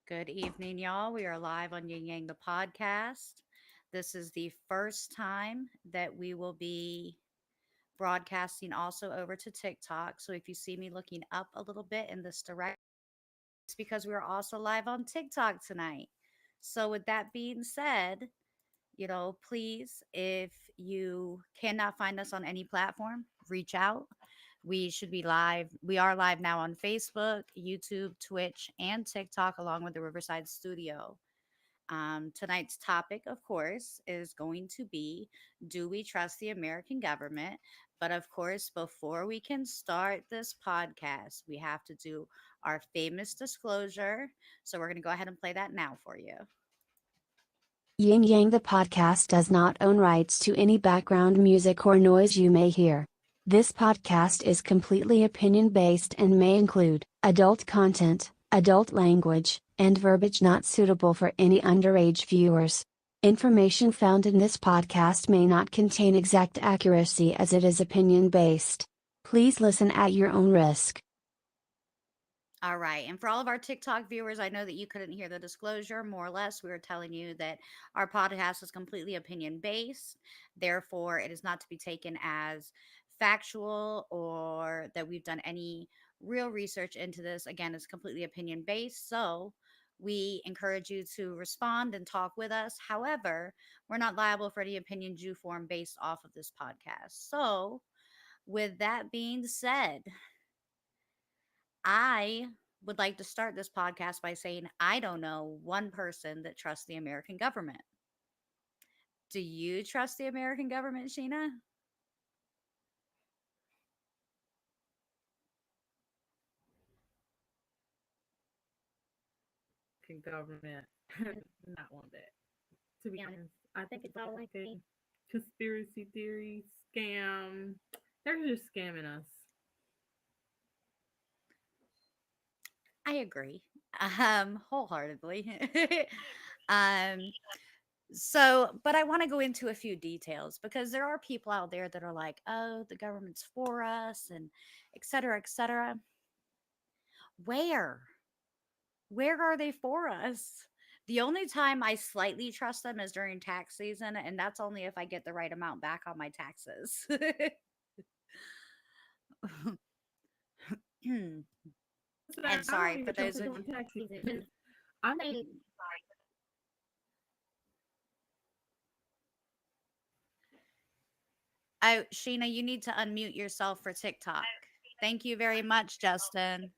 Good evening, y'all. We are live on Ying Yang the podcast. This is the first time that we will be broadcasting also over to TikTok. So if you see me looking up a little bit in this direction, it's because we are also live on TikTok tonight. So with that being said, please, if you cannot find us on any platform, reach out. We should be live. We are live now on Facebook, YouTube, Twitch, and TikTok, along with the Riverside Studio. Tonight's topic, of course, is going to be, do we trust the American government? But of course, before we can start this podcast, we have to do our famous disclosure. So we're going to go ahead and play that now for you. Ying Yang the podcast does not own rights to any background music or noise you may hear. This podcast is completely opinion based and may include adult content, adult language, and verbiage not suitable for any underage viewers. Information found in this podcast may not contain exact accuracy as it is opinion based. Please listen at your own risk. All right. And for all of our TikTok viewers, I know that you couldn't hear the disclosure. More or less, we were telling you that our podcast is completely opinion based. Therefore, it is not to be taken as factual or that we've done any real research into this. Again, it's completely opinion based. So we encourage you to respond and talk with us. However, we're not liable for any opinions you form based off of this podcast. So, with that being said, I would like to start this podcast by saying I don't know one person that trusts the American government. Do you trust the American government, Sheena? Government, not one bit. To be honest, I think it's all like a conspiracy theory scam. They're just scamming us. I agree. Wholeheartedly. um, but I want to go into a few details because there are people out there that are like, oh, the government's for us and et cetera, et cetera. Where? Where are they for us? The only time I slightly trust them is during tax season, and that's only if I get the right amount back on my taxes. And I don't sorry even for trust those it of during tax season. I made Oh, Sheena, you need to unmute yourself for TikTok. Thank you very much, Justin.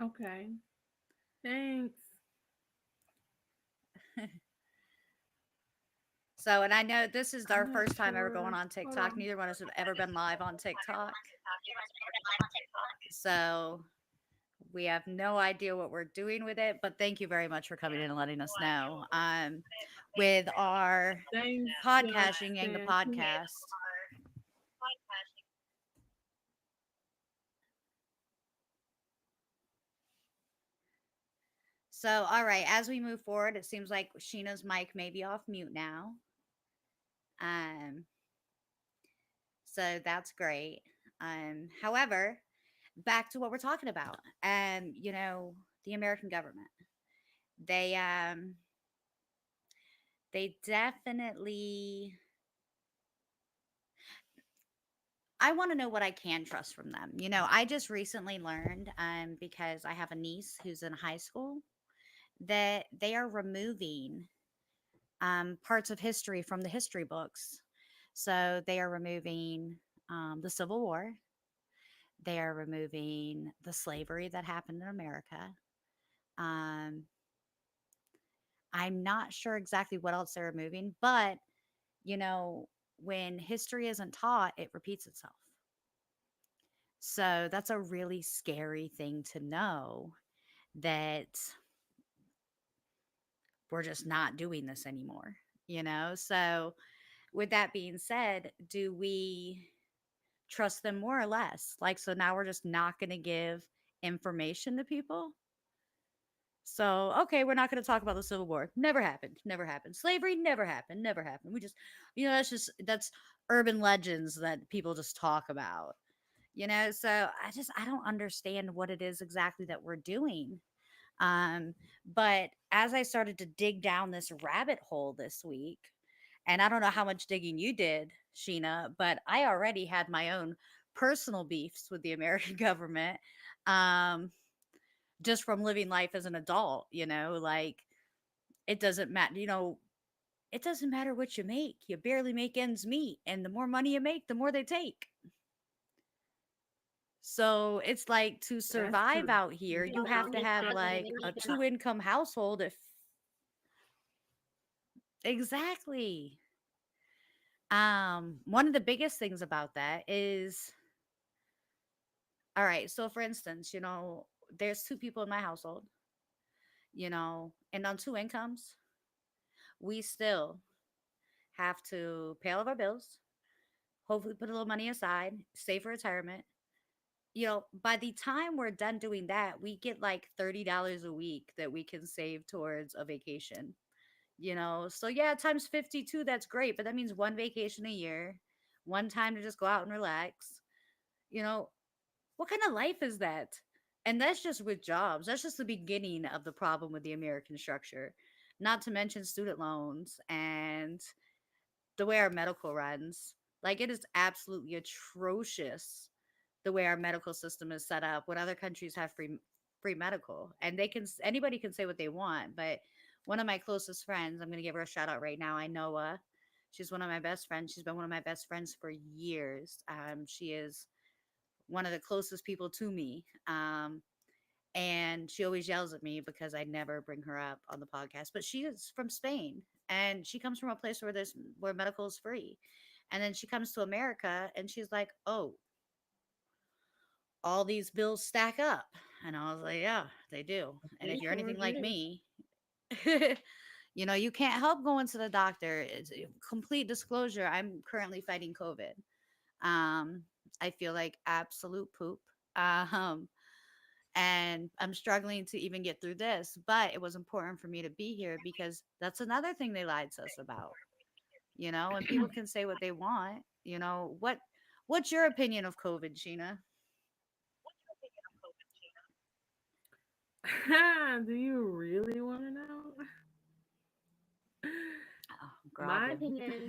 okay. Thanks. So, and I know this is I'm our not first time ever going sure. on Hold TikTok. on. Neither one of us have ever been live on TikTok. So, we have no idea what we're doing with it, but thank you very much for coming in and letting us know. With our Thanks, podcasting and the Justin. podcast. So, all right, as we move forward, it seems like Sheena's mic may be off mute now. Um, so that's great. However, back to what we're talking about. The American government. They they definitely I want to know what I can trust from them. I just recently learned because I have a niece who's in high school that they are removing parts of history from the history books. So they are removing the Civil War. They are removing the slavery that happened in America. Um, I'm not sure exactly what else they're removing, but you know, when history isn't taught, it repeats itself. So that's a really scary thing to know that we're just not doing this anymore. So, with that being said, do we trust them more or less? Like, so now we're just not going to give information to people. So, okay, we're not going to talk about the Civil War. Never happened. Never happened. Slavery never happened. Never happened. That's urban legends that people just talk about. So I don't understand what it is exactly that we're doing. Um, but as I started to dig down this rabbit hole this week, and I don't know how much digging you did, Sheena, but I already had my own personal beefs with the American government. Um, just from living life as an adult, like it doesn't matter, it doesn't matter what you make. You barely make ends meet. And the more money you make, the more they take. So it's like to That's survive true. out here, You you know, have don't to make have money and like then a you two cannot. income household. If exactly. One of the biggest things about that is all right. So for instance, there's two people in my household, and on two incomes, we still have to pay all of our bills, hopefully put a little money aside, save for retirement. By the time we're done doing that, we get like $30 a week that we can save towards a vacation. So yeah, times 52, that's great, but that means one vacation a year, one time to just go out and relax. You know, what kind of life is that? And that's just with jobs. That's just the beginning of the problem with the American structure. Not to mention student loans and the way our medical runs. Like it is absolutely atrocious the way our medical system is set up. When other countries have free medical, and anybody can say what they want, but one of my closest friends, I'm going to give her a shout out right now. I know she's one of my best friends. She's been one of my best friends for years. She is one of the closest people to me. And she always yells at me because I never bring her up on the podcast. But she is from Spain, and she comes from a place where medical is free. And then she comes to America, and she's like, "Oh, all these bills stack up." And I was like, "Yeah, they do. And They if you're sure anything like do. me, you can't help going to the doctor." It's complete disclosure. I'm currently fighting COVID. Um, I feel like absolute poop. Um, and I'm struggling to even get through this, but it was important for me to be here because that's another thing they lied to us about, and people can say what they want, what's your opinion of COVID, Sheena? Do you really want to know? Oh, girl, I My do. opinion,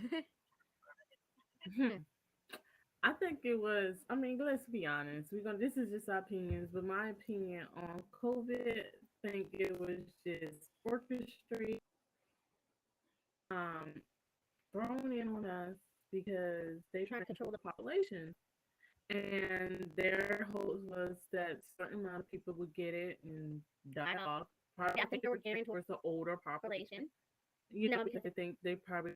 I think it was. I mean, let's be honest. We're gonna. This is just our opinions, but my opinion on COVID, I think it was just orchestrated, um, thrown in on us because they try to control the population, and their hope was that certain amount of people would get it and die off. Probably, I think they were gearing towards the older population. You know, because I think they probably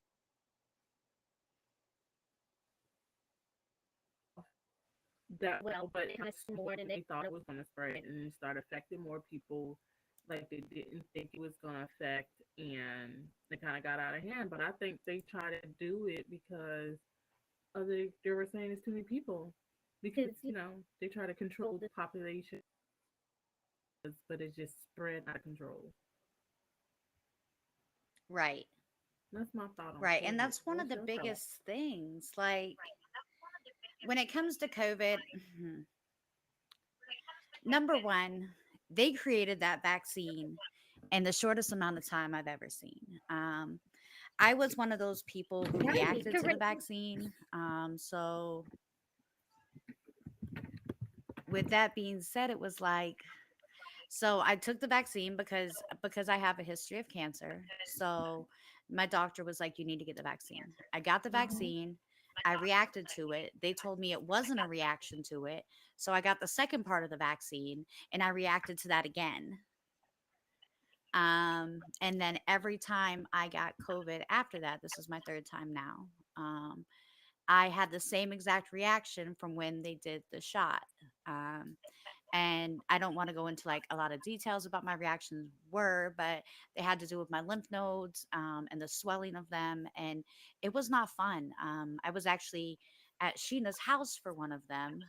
that well, but it kind of more than they thought it was going to spread and start affecting more people like they didn't think it was going to affect, and it kind of got out of hand. But I think they try to do it because they were saying it's too many people because they try to control the population, but it just spread out of control. Right. That's my thought on Right. And COVID. that's one of What's the your thought? biggest things. Like when it comes to COVID, number one, they created that vaccine in the shortest amount of time I've ever seen. I was one of those people who reacted to the vaccine. So with that being said, it was like, so I took the vaccine because I have a history of cancer. So my doctor was like, you need to get the vaccine. I got the Mm-hmm. vaccine. I reacted to it. They told me it wasn't a reaction to it. So I got the second part of the vaccine and I reacted to that again. And then every time I got COVID after that, this is my third time now. Um, I had the same exact reaction from when they did the shot. Um, and I don't want to go into like a lot of details about my reactions were, but they had to do with my lymph nodes and the swelling of them, and it was not fun. I was actually at Sheena's house for one of them,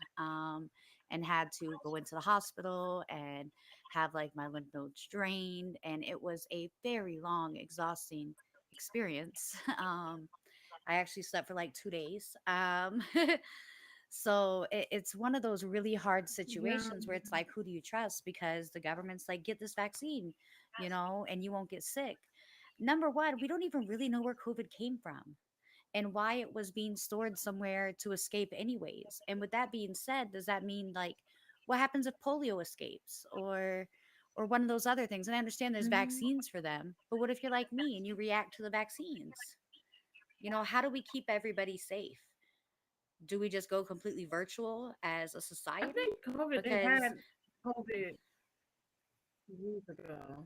and had to go into the hospital and have like my lymph nodes drained, and it was a very long, exhausting experience. I actually slept for like 2 days. So it's one of those really hard Yeah. situations where it's like, who do you trust? Because the government's like, get this vaccine, and you won't get sick. Number one, we don't even really know where COVID came from and why it was being stored somewhere to escape anyways. And with that being said, does that mean like what happens if polio escapes or one of those other things? And I understand there's Hmm. vaccines for them, but what if you're like me and you react to the vaccines? How do we keep everybody safe? Do we just go completely virtual as a I society? think COVID, they Because had COVID years ago.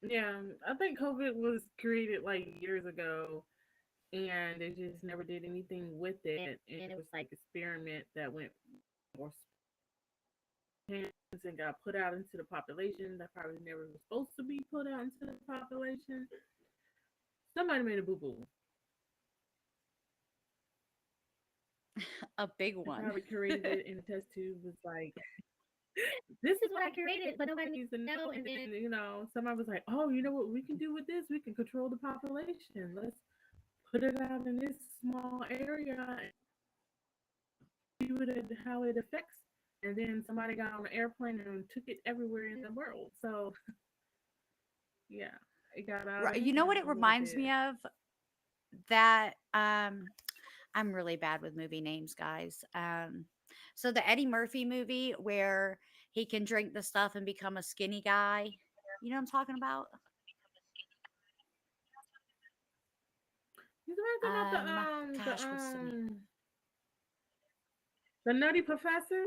Yeah, I think COVID was created like years ago, and they just never did anything with it. And it was like experiment that went more hands and got put out into the population that probably never was supposed to be put out into the population. Somebody made a boo boo. a big They one. probably created it in a test tube. Was like, this is what I created, but nobody needs to know. And then somebody was like, oh, you know what we can do with this? We can control the population. Let's put it out in this small area and see how it affects. And then somebody got on an airplane and took it everywhere in the world. So yeah, it got out of Right. You know what hand it a little reminds bit. me of? That I'm really bad with movie names, guys. So the Eddie Murphy movie where he can drink the stuff and become a skinny guy. You know what I'm talking about? You talking about Gosh, what's the name? the Nutty Professor?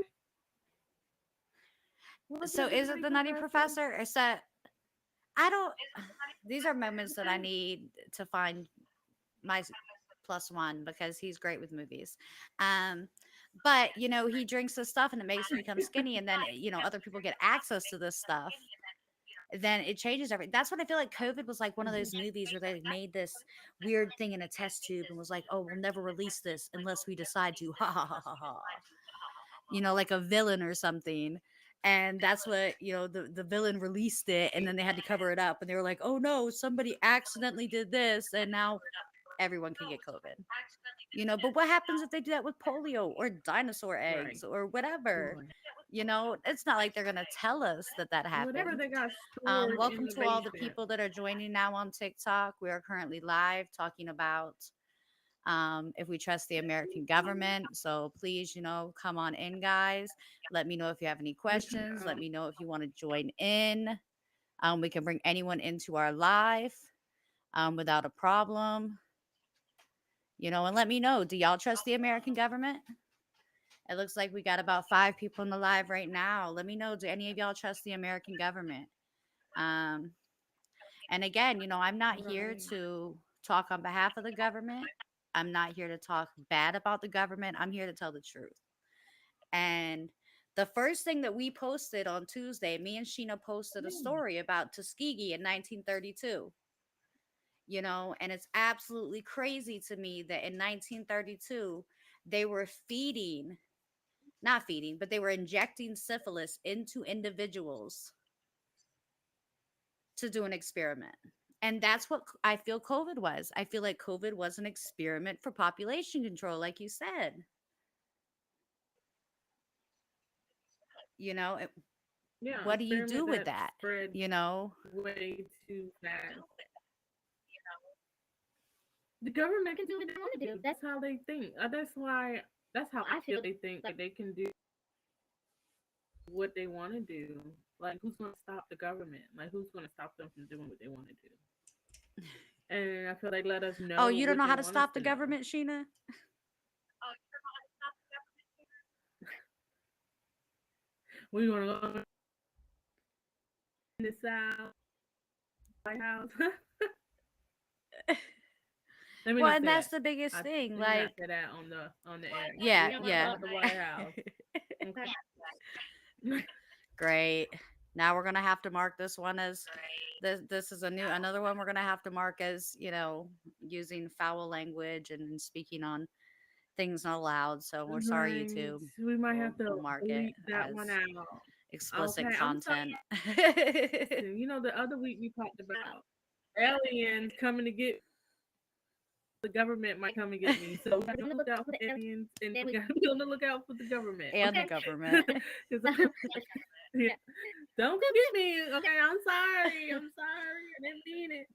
Was So it the is it Nutty the Nutty Professor? Professor? Is that I don't. These are moments that I need to find my plus one because he's great with movies. Um, but he drinks this stuff and it makes him become skinny, and then other people get access to this stuff. Then it changes everything. That's when I feel like COVID was like one of those movies where they made this weird thing in a test tube and was like, "Oh, we'll never release this unless we decide to." Ha ha ha ha ha. Like a villain or something. And that's what the villain released it, and then they had to cover it up, and they were like, "Oh no, somebody accidentally did this, and now everyone can get COVID." But what happens if they do that with polio or dinosaur Right. eggs or whatever? Boy. It's not like they're going to tell us that that Whatever happened. they got stored in Welcome the to all the basement. people that are joining now on TikTok. We are currently live talking about if we trust the American government. So please, come on in, guys. Let me know if you have any questions. Let me know if you want to join in. We can bring anyone into our live without a problem. And let me know, do y'all trust the American government? It looks like we got about 5 people in the live right now. Let me know, do any of y'all trust the American government? Um, and again, I'm not here Right. to talk on behalf of the government. I'm not here to talk bad about the government. I'm here to tell the truth. And the first thing that we posted on Tuesday, me and Sheena posted a story about Tuskegee in 1932. And it's absolutely crazy to me that in 1932, they were not feeding, but they were injecting syphilis into individuals to do an experiment. And that's what I feel COVID was. I feel like COVID was an experiment for population control, like you said. You know, Yeah, what do you do experiment with that that? spread You know, way too fast. The government can do what they want to do. That's how they think. That's how I feel they think that they can do what they want to do. Like, who's going to stop the government? Like, who's going to stop them from doing what they want to do? And I feel they let us oh, know you don't what know they how to want us stop the to know. government, Sheena? We want to go in the South, White House. Let me Well, not and say that's that. the biggest I, thing. let me not Like, say that on the air. We yeah, don't talk yeah. about the White House. Okay. Great. Now we're gonna have to mark this one as this is another one we're gonna have to mark as using foul language and speaking on things not allowed. So we're sorry, Right. YouTube. We might We'll have to we'll mark it bleep that one as out. explicit Okay, I'm sorry. content. Listen, the other week we talked about aliens coming to get. the government might come and get me. So we got to look out for the aliens, and we got to be on the lookout for the government. And the Okay. government. 'Cause yeah, don't come get me. Okay, I'm sorry. I'm sorry. I didn't mean it.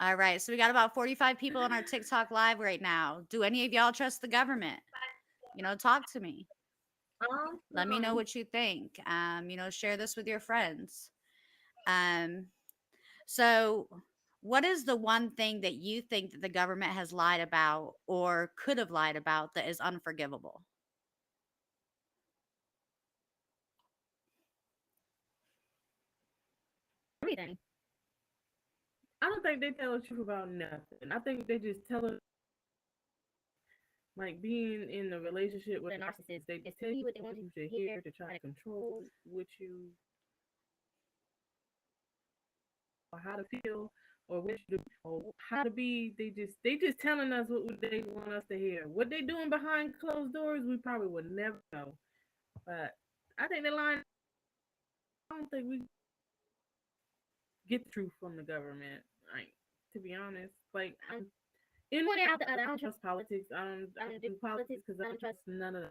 All right, so we got about 45 people on our TikTok live right now. Do any of y'all trust the government? Talk to me. Let me know Um, what you think. Share this with your friends. Um, so what is the one thing that you think that the government has lied about or could have lied about that is unforgivable? everything. I don't think they tell the truth about nothing. I think they just tell us, like, being in a relationship with a narcissist. They just tell you what they want you to hear to try to control what you or how to feel or what you do or how to be. They just telling us what they want us to hear. What they doing behind closed doors, we probably would never know. But I think the line. I don't think we get the truth from the government. Like, to be honest, like, I'm in one ear out the other. I don't trust politics. I don't do politics because I don't trust none of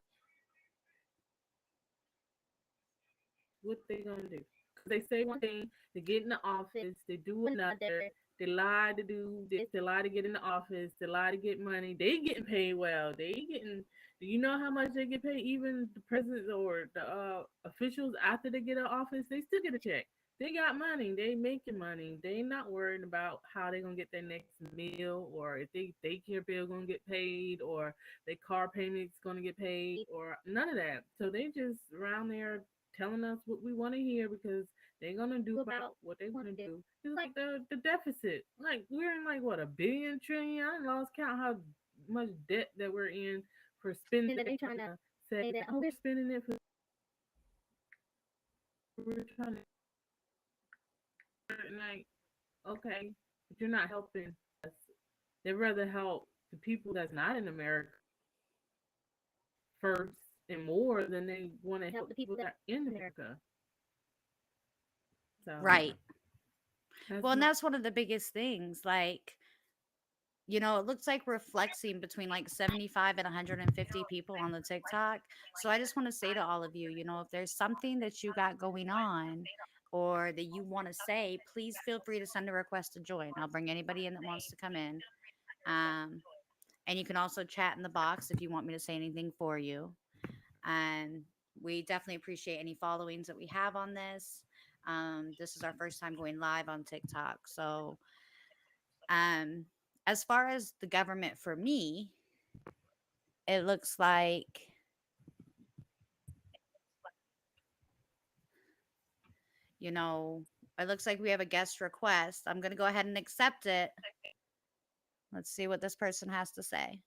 what they gonna do. Because they say one thing, they get in the office, they do another, they lie to do this, they lie to get in the office, they lie to get money. They getting paid well. They getting. Do you know how much they get paid? Even the president or the officials after they get in office, they still get a check. They got money. They making money. They not worried about how they gonna get their next meal or if they daycare bill gonna get paid or their car payment's gonna get paid or none of that. So they just around there telling us what we want to hear because they're gonna do about what they want to do. It's like the deficit. Like we're in like what, a billion trillion. I lost count how much debt that we're in for spending that they trying to say that, oh, we're spending it for, we're trying to, like, okay, but you're not helping us. They'd rather help the people that's not in America first and more than they want to help the people that are in America. So Right. that's Well, and my. that's one of the biggest things. Like, it looks like we're flexing between like 75 and 150 people on the TikTok. So I just want to say to all of you, if there's something that you got going on or that you want to say, please feel free to send a request to join. I'll bring anybody in that wants to come in. Um, and you can also chat in the box if you want me to say anything for you. And we definitely appreciate any followings that we have on this. This is our first time going live on TikTok. So, um, as far as the government for me, it looks like, you know, it looks like we have a guest request. I'm going to go ahead and accept it. Let's see what this person has to say.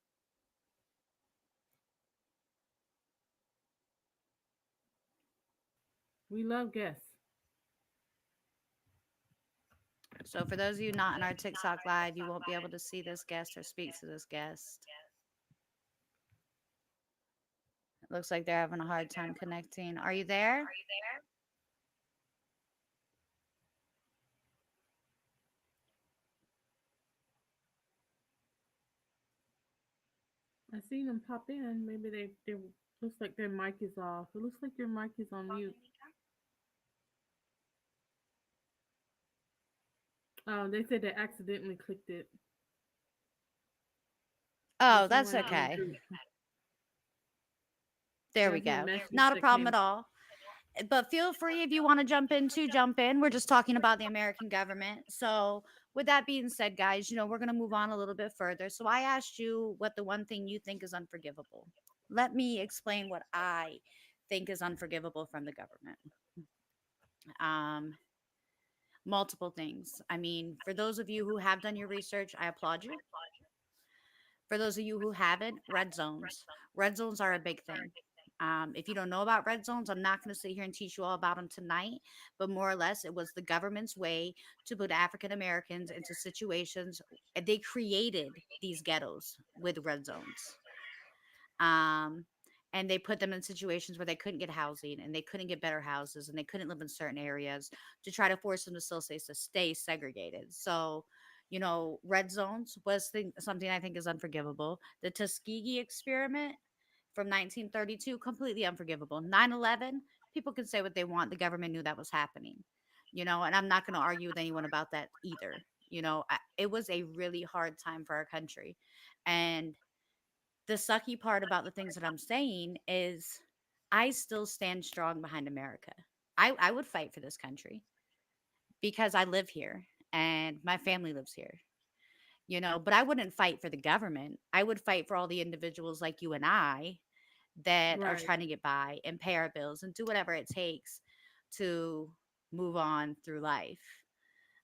We love guests. So, for those of you not in our TikTok live, you won't be able to see this guest or speak to this guest. It looks like they're having a hard time connecting. Are you there? I seen them pop in. Maybe they looks like their mic is off. It looks like your mic is on mute. They said they accidentally clicked it. Oh, This is that's one in the okay. group. There we That's a go. message Not a that problem came. at all. But feel free if you want to jump in to jump in. We're just talking about the American government. So, with that being said, guys, we're going to move on a little bit further. So, I asked you what the one thing you think is unforgivable. Let me explain what I think is unforgivable from the government. Um, Multiple things. I mean, for those of you who have done your research, I applaud you. For those of you who haven't, red zones. Red zones are a big thing. If you don't know about red zones, I'm not going to sit here and teach you all about them tonight, but more or less, it was the government's way to put African Americans into situations. They created these ghettos with red zones. Um, and they put them in situations where they couldn't get housing and they couldn't get better houses and they couldn't live in certain areas to try to force them to still stay segregated. So, red zones was something I think is unforgivable. The Tuskegee experiment from 1932, completely unforgivable. 9/11, people can say what they want. The government knew that was happening, and I'm not going to argue with anyone about that either. It was a really hard time for our country. And the sucky part about the things that I'm saying is I still stand strong behind America. I would fight for this country because I live here and my family lives here, but I wouldn't fight for the government. I would fight for all the individuals like you and I that are Right. trying to get by and pay our bills and do whatever it takes to move on through life.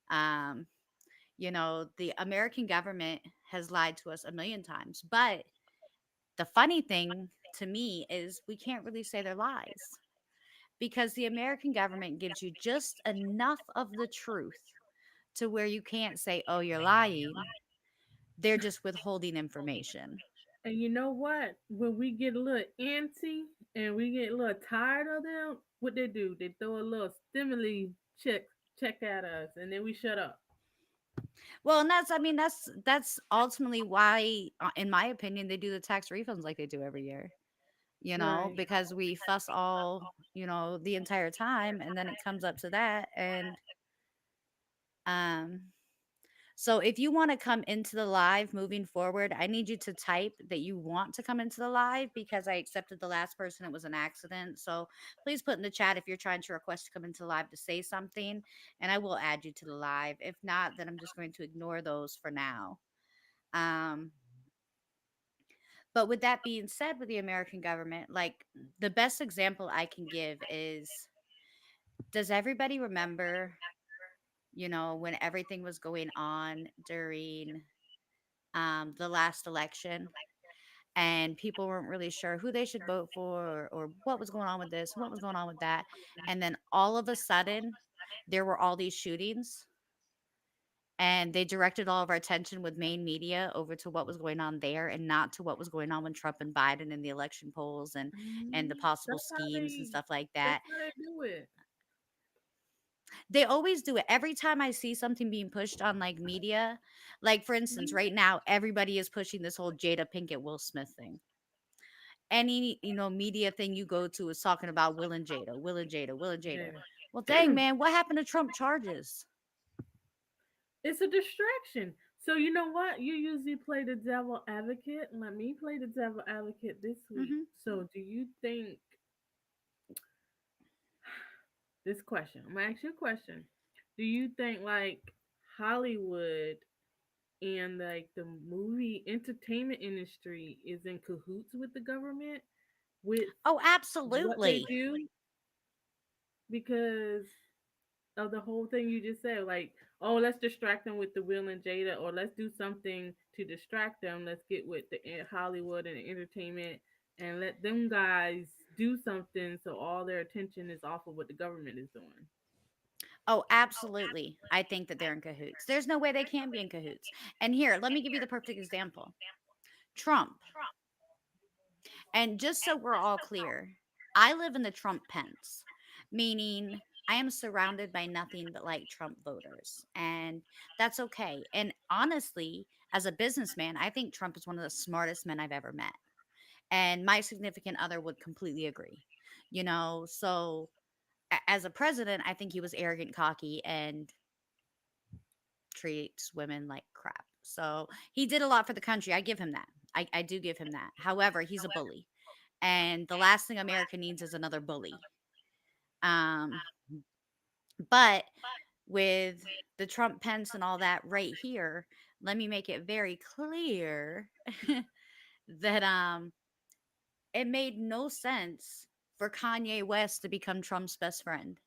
Um, the American government has lied to us a million times, but the funny thing to me is we can't really say they're lies because the American government gives you just enough of the truth to where you can't say, oh, you're lying. They're just withholding information. And you know what? When we get a little antsy and we get a little tired of them, what they do? They throw a little stimuli check at us, and then we shut up. Well, and I mean, that's ultimately why, in my opinion, they do the tax refunds like they do every year. Right. Because we fuss all, the entire time, and then it comes up to that, and um, so if you want to come into the live moving forward, I need you to type that you want to come into the live because I accepted the last person. It was an accident. So please put in the chat if you're trying to request to come into the live to say something, and I will add you to the live. If not, then I'm just going to ignore those for now. Um, but with that being said, with the American government, like the best example I can give is, does everybody remember, when everything was going on during the last election and people weren't really sure who they should vote for, or what was going on with this, what was going on with that. And then all of a sudden, there were all these shootings, and they directed all of our attention with main media over to what was going on there and not to what was going on with Trump and Biden in the election polls and the possible That's how schemes and they. stuff like That's that. how they do it. They always do it. Every time I see something being pushed on like media, like for instance, Mhm. right now, everybody is pushing this whole Jada Pinkett Will Smith thing. Any, media thing you go to is talking about Will and Jada, Will and Jada, Will and Jada. Yeah. Well, dang, man, what happened to Trump charges? It's a distraction. So you know what? You usually play the devil advocate. Let me play the devil advocate this week. Hmm. So do you think this question? I'm gonna ask you a question. Do you think like Hollywood and like the movie entertainment industry is in cahoots with the government with Oh, what they absolutely. do because of the whole thing you just said, like, oh, let's distract them with the Will and Jada, or let's do something to distract them. Let's get with the Hollywood and the entertainment and let them guys do something so all their attention is off of what the government is doing. Oh, absolutely. I think that they're in cahoots. There's no way they can be in cahoots. And here, let me give you the perfect example. Trump. And just so we're all clear, I live in the Trump pence, meaning I am surrounded by nothing but like Trump voters. And that's okay. And honestly, as a businessman, I think Trump is one of the smartest men I've ever met. And my significant other would completely agree. So as a president, I think he was arrogant, cocky, and treats women like crap. So he did a lot for the country. I give him that. I do give him that. However, he's a bully. And the last thing America needs is another bully. Um, but with the Trump Pence and all that right here, let me make it very clear that it made no sense for Kanye West to become Trump's best friend.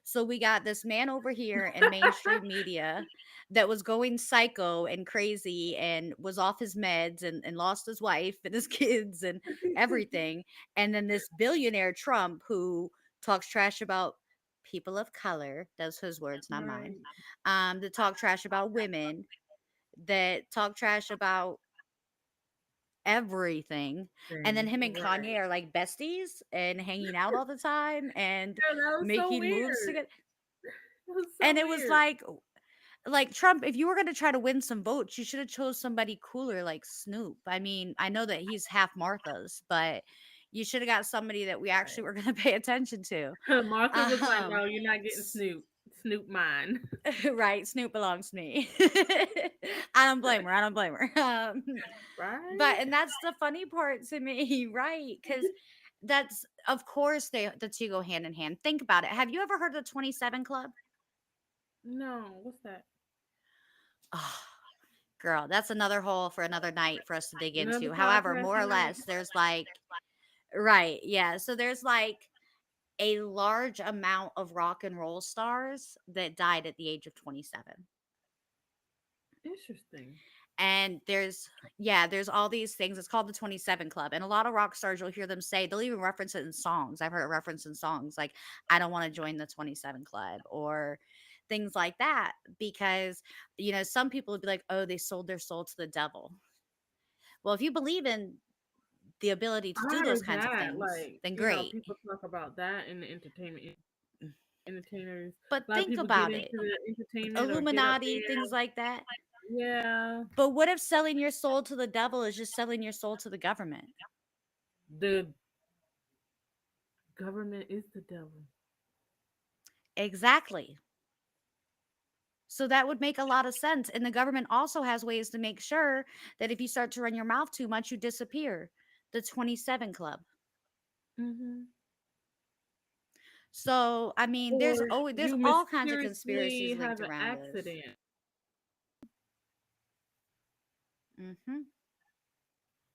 So we got this man over here in mainstream media that was going psycho and crazy and was off his meds and lost his wife and his kids and everything. And then this billionaire Trump who talks trash about people of color, those his words, not mine, Right. that talk trash about women, that talk trash about everything. And then Thing. him and Right. Kanye are like besties and hanging out all the time and Yeah, that was so making moves weird. together. It was And so it was weird. like, like Trump, if you were going to try to win some votes, you should have chose somebody cooler like Snoop. I mean, I know that he's half Martha's, but you should have got somebody that we actually were going to pay attention to. Martha was like, Um, "No, you're not getting s- Snoop. Snoop mine." right, Snoop belongs to me. I don't blame her. I don't blame her. But Right? and that's the funny part to me, right? Because that's of course the two go hand in hand. Think about it. Have you ever heard of the 27 Club? No, what's that? Oh, girl, that's another hole for another night for us to dig Another into. However, podcast more or night. less, there's like, right, yeah. So there's like a large amount of rock and roll stars that died at the age of 27. Interesting. And there's, yeah, there's all these things. It's called the 27 Club. And a lot of rock stars, you'll hear them say, they'll even reference it in songs. I've heard it referenced in songs like, I don't want to join the 27 Club or things like that. Because, some people would be like, oh, they sold their soul to the devil. Well, if you believe in the ability to do I those heard kinds of that, things, like, then great. people talk about that in the entertainers. But A lot of think people get about into it, the entertainment or get up Illuminati, things there. like that. Yeah, But what if selling your soul to the devil is just selling your soul to the government? the government is the devil. Exactly. So that would make a lot of sense. And the government also has ways to make sure that if you start to run your mouth too much, you disappear. The 27 Club. Hmm. So, I mean, there's Or always there's you all kinds of mysteriously conspiracies linked have an around this. accident. Mhm.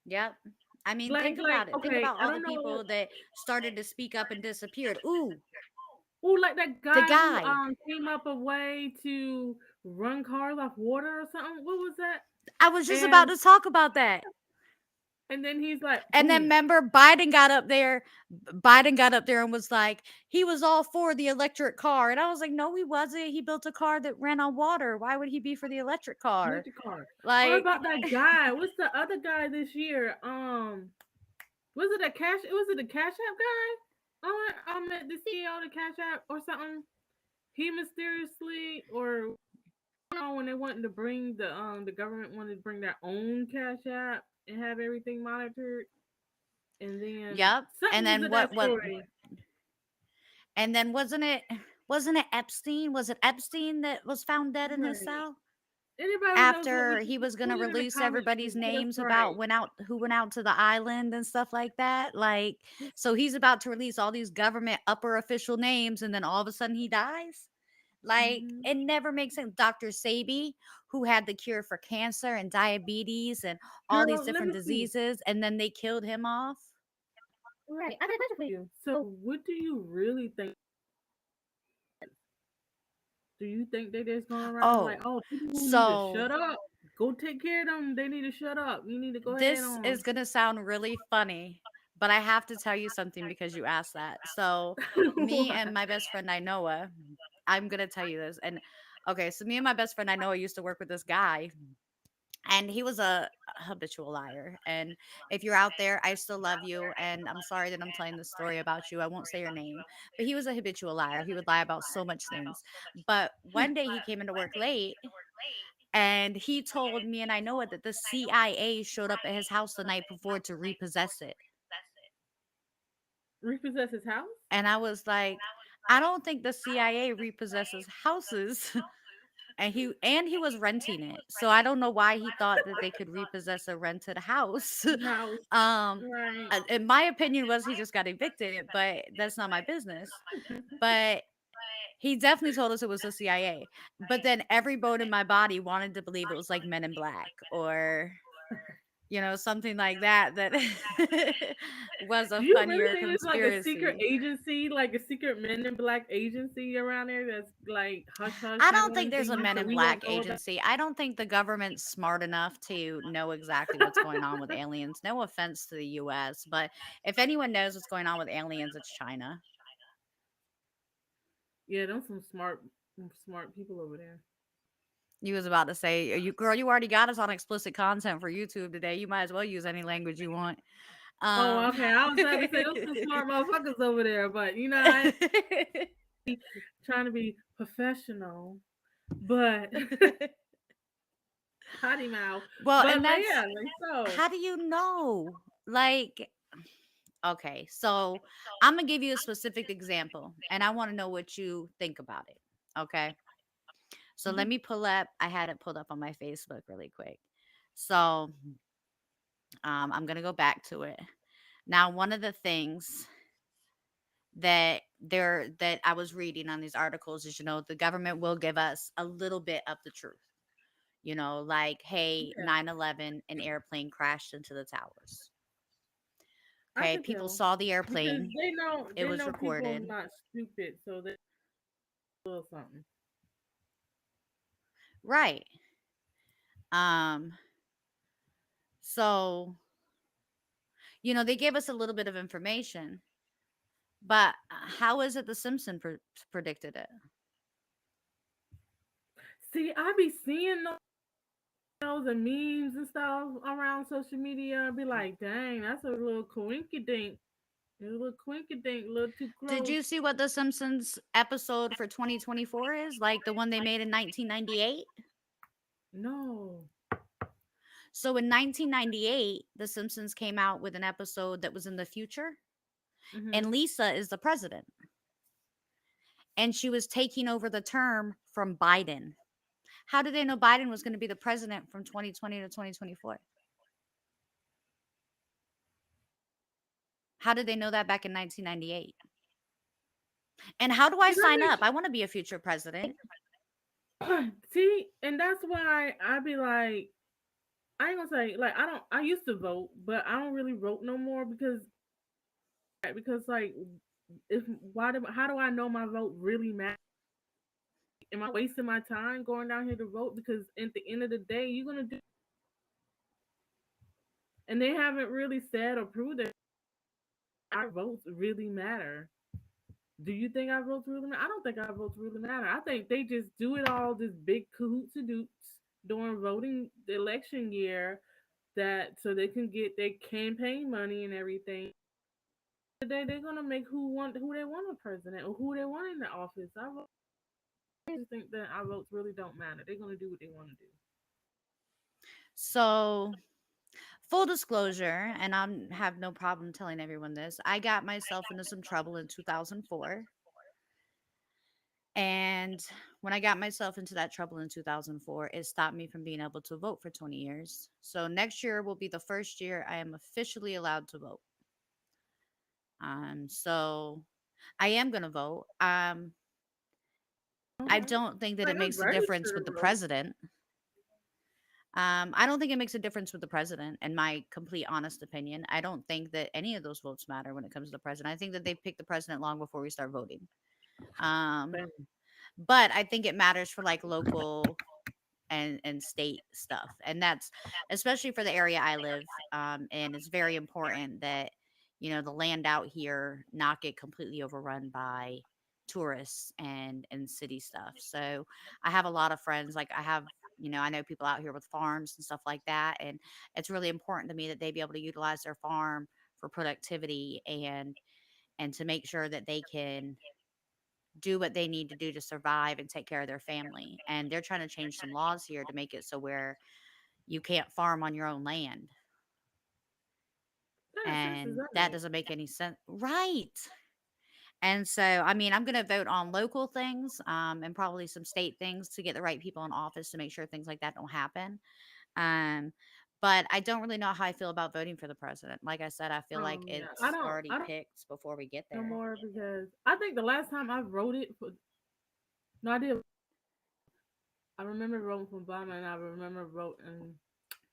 Yep. I mean, think Like about it. Think okay, about I all the don't know. people that started to speak up and disappeared. Ooh, Oh, like that the guy who guy. came up a way to run cars off water or something. What was that? I was just about And to talk about that. then he's like, And then boom, remember Biden got up there and was like, he was all for the electric car. And I was like, no, he wasn't. He built a car that ran on water. Why would he be for the electric car? electric car. Or Like, about that guy. What's the other guy this year? Was it a cash? Was it a Cash App guy? I met the CEO of the Cash App or something. He mysteriously, or when they wanted to bring the government wanted to bring their own Cash App and have everything monitored, and then yep. something And was then in that what story. and then wasn't it Epstein? Was it Epstein that was found dead in his Right. cell? Anybody who knows what After he was put gonna it in the release comments, everybody's please. Get us names about right. who went out to the island and stuff like that. Like, so he's about to release all these government upper official names and then all of a sudden he dies. Like, Hmm. it never makes sense. Dr. Sabi, who had the cure for cancer and diabetes and all these Girl, let different me see. diseases, and then they killed him off. Right. I got a question for you. So, what do you really think? Do you think they just going around like, Oh, oh, people who need to so shut up, go take care of them. They need to shut up. You need to go ahead this on. is gonna sound really funny, but I have to tell you something because you asked that. So, me What? and my best friend Inoa, I'm gonna tell you this. And okay, so me and my best friend Inoa used to work with this guy, and he was a habitual liar. And if you're out there, I still love you, and I'm sorry that I'm telling this story about you. I won't say your name, but he was a habitual liar. He would lie about so much things. But one day he came into work late, and he told me and I know it that the CIA showed up at his house the night before to repossess it. Repossess his house? And I was like, I don't think the CIA repossesses houses. And he was renting it. So I don't know why he thought that they could repossess a rented house. House. um Right. in my opinion was he just got evicted, but that's not my business. But he definitely told us it was the CIA. But then every bone in my body wanted to believe it was like Men in Black or something like that that was a Do you really funnier think it's like a secret conspiracy. agency, like a secret Men in Black agency around there that's like hush hush? I We don't don't want think to say there's a much, Men but in we won't Black know about. agency. I don't think the government's smart enough to know exactly what's going on with aliens. No offense to the US, but if anyone knows what's going on with aliens, it's China. Yeah, them some smart people over there. You was about to say, you girl, you already got us on explicit content for YouTube today. You might as well use any language you want. Oh, Um okay. I was about to say those some smart motherfuckers over there, but I trying to be professional. But potty mouth. Well, But and like that's yeah, like so. how do you know? Like, okay, so I'm gonna give you a specific example, and I want to know what you think about it. Okay, so let Mhm. me pull up. I had it pulled up on my Facebook really quick. So I'm gonna go back to it. Now, one of the things that I was reading on these articles is, the government will give us a little bit of the truth. Like, hey, Yeah, 9/11, an airplane crashed into the towers. I Okay, can people tell saw the because airplane. they know It was people recorded. not stupid, so they a little something. Right. Um so, they gave us a little bit of information, but how is it the Simpson predicted it? See, I be seeing those and memes and stuff around social media. I be like, dang, that's a little coinky dink. A little quinky dink, a little too Did close. you see what the Simpsons episode for 2024 is? Like the one they made in 1998? No. So in 1998, the Simpsons came out with an episode that was in the future, and Mhm. Lisa is the president, and she was taking over the term from Biden. How did they know Biden was going to be the president from 2020 to 2024? How did they know that back in 1998? And how do I See, that sign makes up? I want to be a future president. see, and that's why I be like, I ain't gonna say like I don't. I used to vote, but I don't really vote no more because like if how do I know my vote really matters? Am I wasting my time going down here to vote? Because at the end of the day, you're gonna do, and they haven't really said or proved that our votes really matter. Do you think our votes really matter? I don't think our votes really matter. I think they just do it all this big cahoots during voting the election year that so they can get their campaign money and everything. Today they're gonna make who they want a president or who they want in the office. I just think that our votes really don't matter. They're gonna do what they want to do. So, full disclosure, and I have no problem telling everyone this, I got myself into some trouble in 2004. And when I got myself into that trouble in 2004, it stopped me from being able to vote for 20 years. So next year will be the first year I am officially allowed to vote. So I am going to vote. I Okay, don't think that like it I'm makes a difference registered with to the vote. president. I don't think it makes a difference with the president, in my complete honest opinion. I don't think that any of those votes matter when it comes to the president. I think that they pick the president long before we start voting. Um, Bam. but I think it matters for like local and state stuff, and that's especially for the area I live. And it's very important that the land out here not get completely overrun by tourists and city stuff. So I have a lot of friends, like I know people out here with farms and stuff like that, and it's really important to me that they be able to utilize their farm for productivity and to make sure that they can do what they need to do to survive and take care of their family. And they're trying to change some laws here to make it so where you can't farm on your own land. What sense does And that that make? doesn't make any sense. Right. And so, I mean, I'm going to vote on local things and probably some state things to get the right people in office to make sure things like that don't happen. Um, but I don't really know how I feel about voting for the president. Like I said, I feel like Yeah, I it's don't. already I don't picked before we get no there. more because I think the last time I voted for no, I did. I remember voting for Obama, and I remember voting.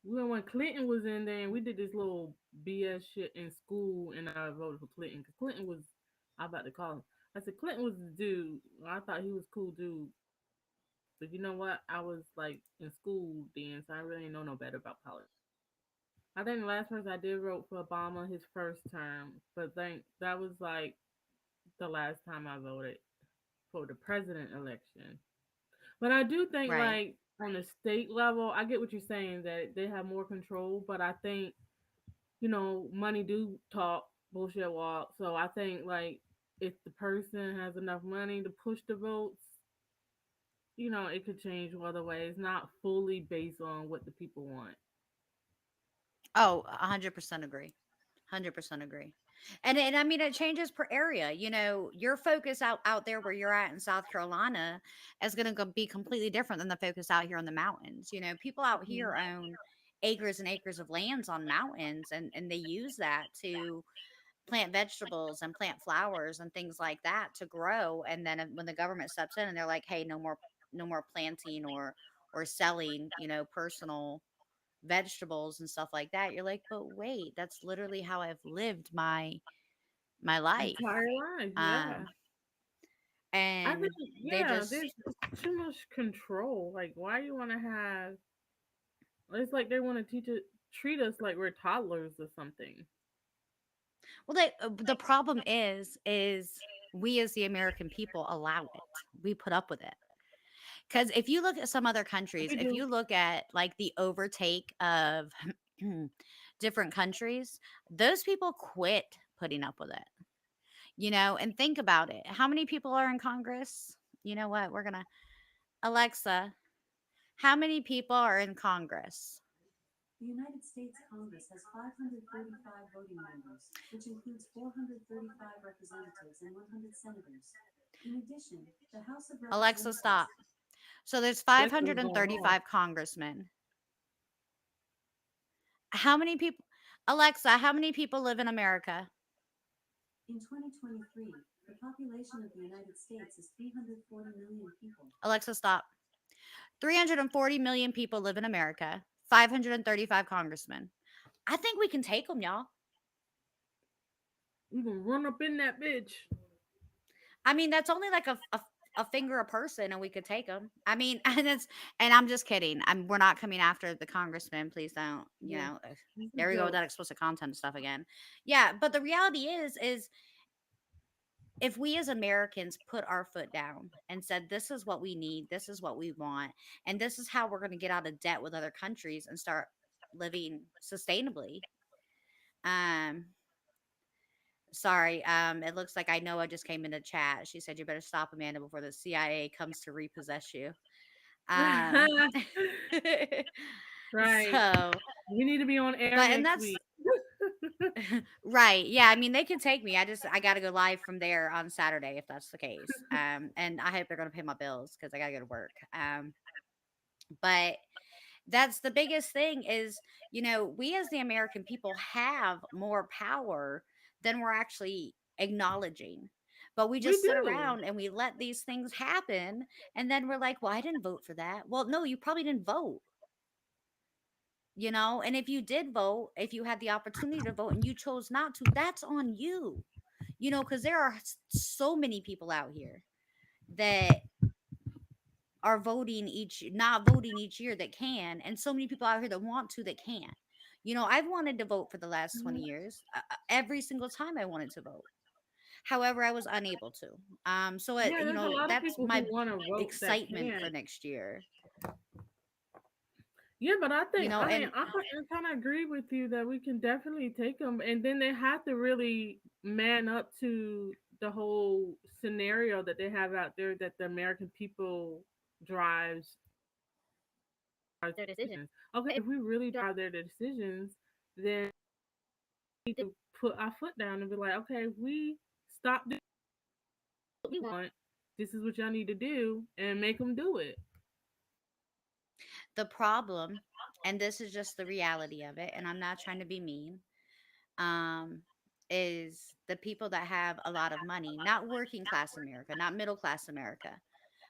When Clinton was in there, and we did this little BS shit in school, and I voted for Clinton because Clinton was. I about to call him. I said Clinton was the dude. I thought he was cool dude. But you know what? I was like in school then, so I really didn't know no better about politics. I think the last person I did vote for Obama his first term, but think that was like the last time I voted for the president election. But I do think Right. like on the state level, I get what you're saying that they have more control, but I think money do talk, bullshit walk. So I think like if the person has enough money to push the votes, it could change other ways, not fully based on what the people want. Oh, 100% agree. 100% agree. And I mean it changes per area. You know, your focus out there where you're at in South Carolina is going to be completely different than the focus out here in the mountains. You know, people out Mhm. here own acres and acres of lands on mountains, and they use that to plant vegetables and plant flowers and things like that to grow. And then when the government steps in and they're like, "Hey, no more planting or selling, personal vegetables and stuff like that," you're like, "But wait, that's literally how I've lived my life." Entire life, yeah. Um, I think, and they yeah, just there's just too much control. Like, why you want to have? It's like they want to treat us like we're toddlers or something. well, the problem is we as the American people allow it. We put up with it. Because if you look at some other countries, We if do. you look at like the overtake of different countries, those people quit putting up with it. And think about it. How many people are in Congress? You know what? We're going to, Alexa, how many people are in Congress? The United States Congress has 535 voting members, which includes 435 representatives and 100 senators. In addition, the House of Alexa, Representatives. stop. So there's That's what's going on. 535 congressmen. How many people? Alexa, how many people live in America? In 2023, the population of the United States is 340 million people. Alexa, stop. 340 million people live in America, 535 congressmen. I think we can take them, y'all. We gonna run up in that bitch. I mean, that's only like a finger a person, and we could take them. I mean, and I'm just kidding. We're not coming after the congressman. Please don't. Yeah, it's a There we go with joke. that explicit content stuff again. Yeah, but the reality is if we as Americans put our foot down and said, "This is what we need, this is what we want, and this is how we're going to get out of debt with other countries and start living sustainably." Um, Sorry, it looks like I know I just came in the chat. She said, "You better stop, Amanda, before the CIA comes to repossess you." Um, Right. so, We need to be on air but and next that's week. right. Yeah, I mean, they can take me. I got to go live from there on Saturday if that's the case. And I hope they're going to pay my bills because I got to go to work. But that's the biggest thing is, we as the American people have more power than we're actually acknowledging. But we We just sit do. around and we let these things happen. And then we're like, well, I didn't vote for that. Well, no, you probably didn't vote. And if you did vote, if you had the opportunity to vote and you chose not to, that's on you. Because there are so many people out here that are not voting each year that can, and so many people out here that want to that can't. I've wanted to vote for the last 20 Mhm. years. Every single time I wanted to vote. However, I was unable to. So Yeah, there's a lot of that's people who my want to vote that excitement for can't. next year. Yeah, but I think, I mean, And I kind of agree with you that we can definitely take them, and then they have to really man up to the whole scenario that they have out there that the American people drives their decisions. Okay, if we really drive their decisions, then we need to put our foot down and be like, okay, if we stop doing what we want, this is what y'all need to do, and make them do it. the problem, and this is just the reality of it, and I'm not trying to be mean, um, is the people that have a lot of money, not working class America, not middle class America,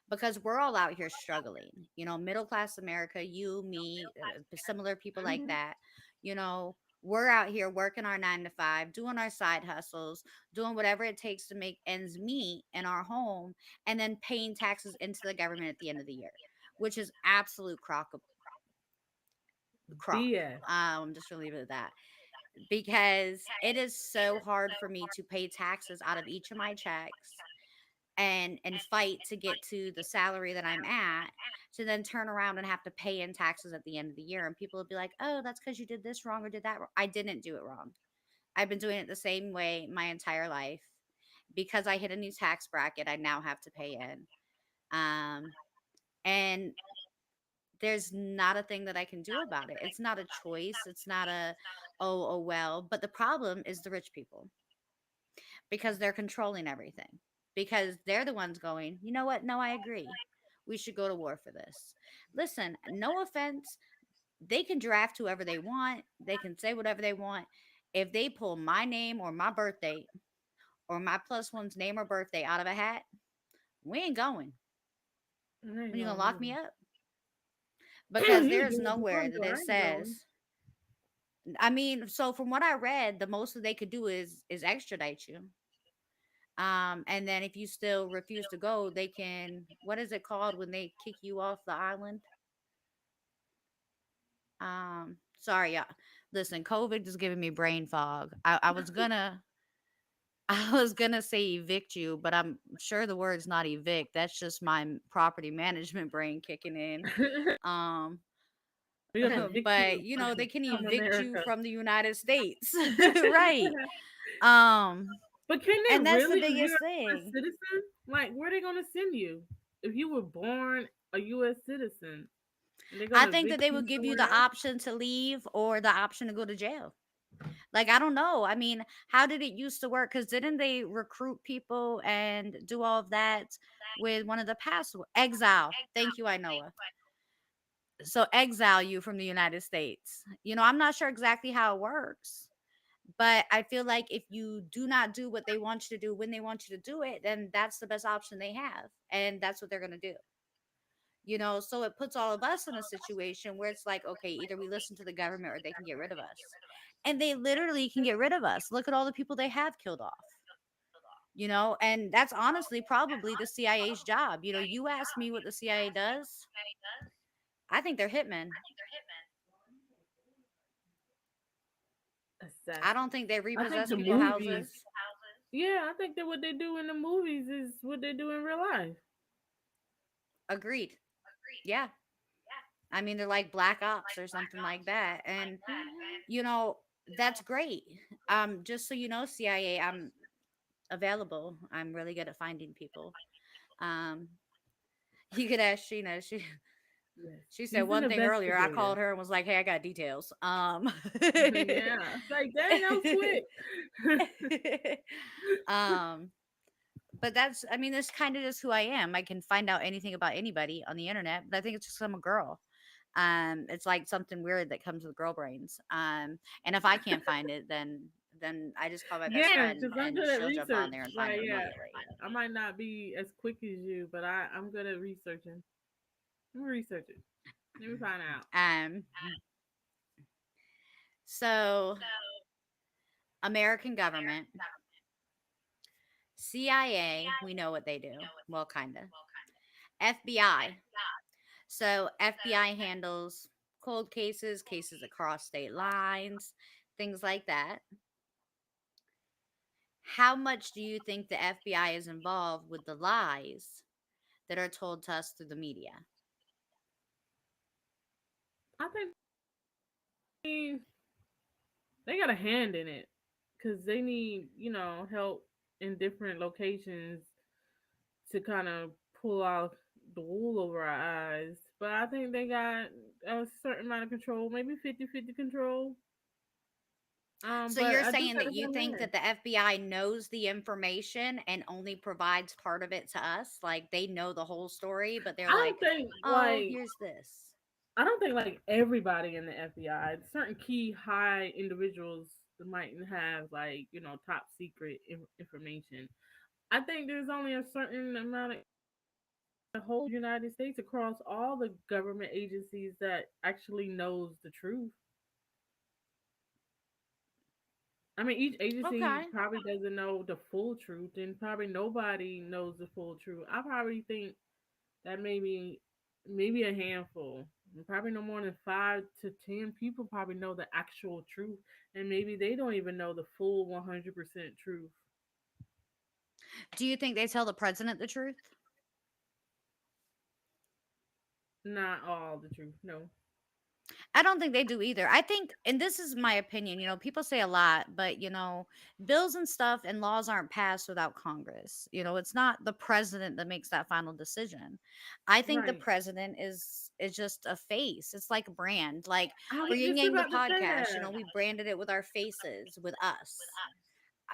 because we're all out here struggling. Middle class America, you, me, similar people like Hmm. that, you know, we're out here working our 9 to 5, doing our side hustles, doing whatever it takes to make ends meet in our home, and then paying taxes into the government at the end of the year, which is absolute crock. BS. I'm just gonna leave it at that because it is so hard for me to pay taxes out of each of my checks and fight to get to the salary that I'm at, to then turn around and have to pay in taxes at the end of the year, and people will be like, "Oh, that's cuz you did this wrong or did that wrong." I didn't do it wrong. I've been doing it the same way my entire life. Because I hit a new tax bracket, I now have to pay in. Um And there's not a thing that I can do about it. It's not a choice. It's not a, oh, well. But the problem is the rich people because they're controlling everything. Because they're the ones going, you know what? No, I agree. We should go to war for this. Listen, no offense. They can draft whoever they want, they can say whatever they want. If they pull my name or my birthday or my plus one's name or birthday out of a hat, we ain't going. I ain't When you gonna going lock me either. up? Because You there's do what you nowhere want, that though. I it ain't going. says. I mean, so from what I read, the most that they could do is extradite you. And then if you still refuse to go, they can. What is it called when they kick you off the island? Sorry, yeah. Listen, COVID is giving me brain fog. I was gonna I was gonna say evict you, but I'm sure the word's not evict. That's just my property management brain kicking in. Um, We're gonna evict but you they can from evict you America. from the United States, right? Um, But can and they that's the really, if you're biggest a U.S. thing. citizen, like where are they gonna send you? If you were born a U.S. citizen, and they're I gonna think that evict they you would give you somewhere the else? option to leave or the option to go to jail. Like, I don't know. I mean, how did it used to work? Because didn't they recruit people and do all of that with one of the past exile? Thank you, I know. So exile you from the United States. I'm not sure exactly how it works, but I feel like if you do not do what they want you to do when they want you to do it, then that's the best option they have, and that's what they're going to do. So it puts all of us in a situation where it's like, okay, either we listen to the government or they can get rid of us. And they literally can get rid of us. Look at all the people they have killed off. And that's honestly probably the CIA's job. You asked me what the CIA does. I think they're hitmen. I don't Assassins. think they I think repossess the people's movies. houses. Yeah, I think that what they do in the movies is what they do in real life. Agreed. Yeah. I mean, they're like black ops or something like that. And, Hmm. you know, that's great. Just so you know, CIA, I'm available. I'm really good at finding people. Um, you could ask Sheena. She Yes, she said she's an one thing earlier. I investigator. called her and was like, "Hey, I got details." Yeah, it's like dang, that was quick. um, but that's, I mean, that's kind of just who I am. I can find out anything about anybody on the internet, but I think it's just 'cause I'm a girl. It's like something weird that comes with girl brains. And if I can't find it, then I just call my best Yeah, friend because I'm and good at she'll jump on research. there and find Like, it yeah, immediately. I might not be as quick as you, but I'm good at researching. I'm researching. Let me find out. Um, so American government, CIA, we know what they do. Well, kind of. FBI. So FBI handles cold cases, cases across state lines, things like that. How much do you think the FBI is involved with the lies that are told to us through the media? I think they got a hand in it because they need, help in different locations to kind of pull out the wool over our eyes. But I think they got a certain amount of control, maybe 50-50 control. So But you're I do saying got that a you good think hand. that the FBI knows the information and only provides part of it to us? Like they know the whole story, but they're I like, don't think oh, like here's this. I don't think like everybody in the FBI, certain key high individuals might have like top secret information. I think there's only a certain amount of the whole United States across all the government agencies that actually knows the truth. I mean, each agency Okay. probably doesn't know the full truth, and probably nobody knows the full truth. I probably think that maybe a handful, probably no more than 5 to 10 people probably know the actual truth, and maybe they don't even know the full 100% truth. Do you think they tell the president the truth? Not all the truth, no. I don't think they do either. I think, and this is my opinion, people say a lot, but, bills and stuff and laws aren't passed without Congress. It's not the president that makes that final decision. I think the Right. president is just a face. It's like a brand. Like I for was Yin just Yang the about to say podcast, that. we branded it with our faces, with us.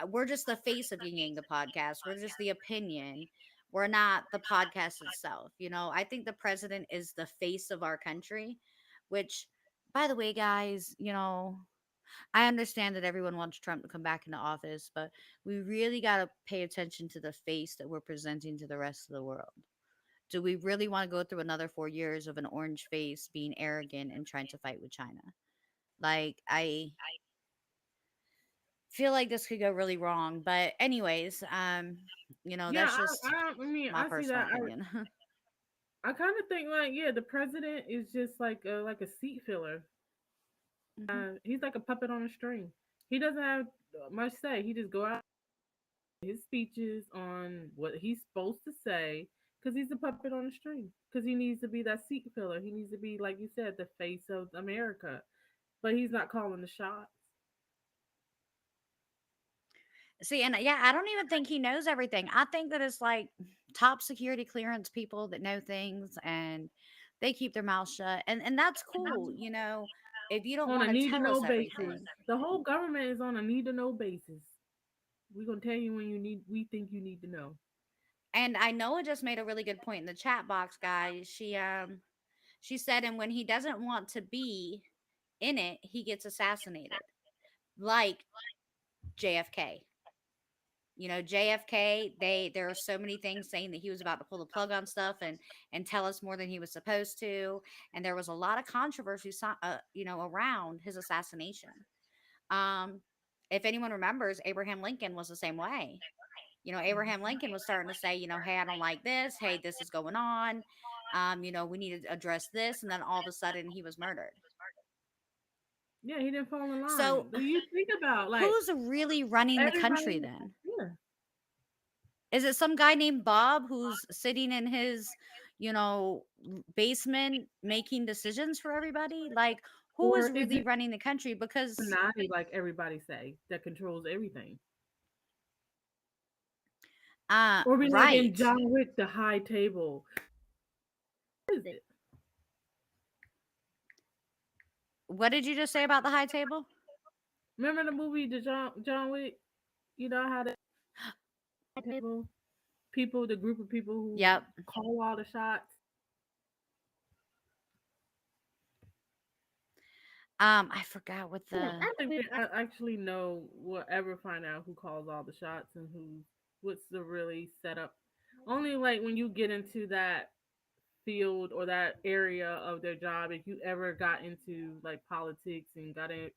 We're just the face of Ying Yang the podcast. We're just the opinion. We're not the podcast itself. I think the president is the face of our country, which, by the way, guys, I understand that everyone wants Trump to come back into office, but we really got to pay attention to the face that we're presenting to the rest of the world. Do we really want to go through another 4 years of an orange face being arrogant and trying to fight with China? Like, I feel like this could go really wrong. But anyways, Yeah, that's just I mean, my I see personal that. opinion. I kind of think like, yeah, the president is just like a seat filler. Hmm. He's like a puppet on a string. He doesn't have much say. He just go out his speeches on what he's supposed to say because he's a puppet on a string. Because he needs to be that seat filler. He needs to be, like you said, the face of America. But he's not calling the shots. See, and yeah, I don't even think he knows everything. I think that it's like top security clearance people that know things and they keep their mouth shut. And that's cool, if you don't On a want to need to tell know us basis. everything. The whole government is on a need to know basis. We're gonna tell you when you need. We think you need to know. And I know it just made a really good point in the chat box, guys. She said, and when he doesn't want to be in it, he gets assassinated. Like JFK. JFK, there are so many things saying that he was about to pull the plug on stuff and tell us more than he was supposed to, and there was a lot of controversy around his assassination. Um if anyone remembers, Abraham Lincoln was the same way. Abraham Lincoln was starting to say, hey, I don't like this. Hey, this is going on. We need to address this. And then all of a sudden he was murdered. Yeah, he didn't fall in So line. Do you think about like who's really running the country everybody? then? Yeah, Is it some guy named Bob who's sitting in his, basement making decisions for everybody? Like, who or is is really it running the country? Because, Illuminati, like everybody say, that controls everything? Or be like in right. John Wick, the high table. What is it? What did you just say about the high table? Remember the movie, the John Wick? You know how the table people, the group of people who Yep. call all the shots. I forgot what I the. don't think we actually know. We'll ever find out who calls all the shots and what's the really setup. Only like when you get into that field or that area of their job, if you ever got into like politics and got a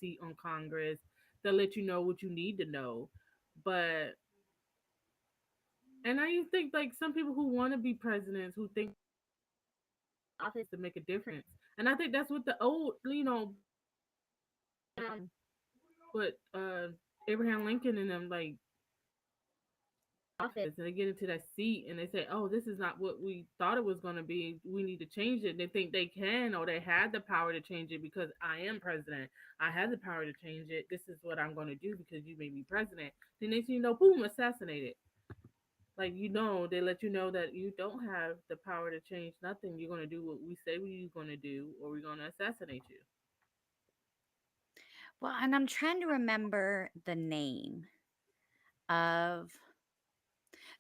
seat on Congress, they'll let you know what you need to know. But and I think like some people who want to be presidents who think office to make a difference, and I think that's what the old what Abraham Lincoln and them like office, and they get into that seat and they say, "Oh, this is not what we thought it was going to be. We need to change it." They think they can or they had the power to change it because I am president. I have the power to change it. This is what I'm going to do because you made me president. Then next thing you know, boom, assassinated. Like they let you know that you don't have the power to change nothing. You're going to do what we say we're going to do, or we're going to assassinate you. Well, and I'm trying to remember the name of.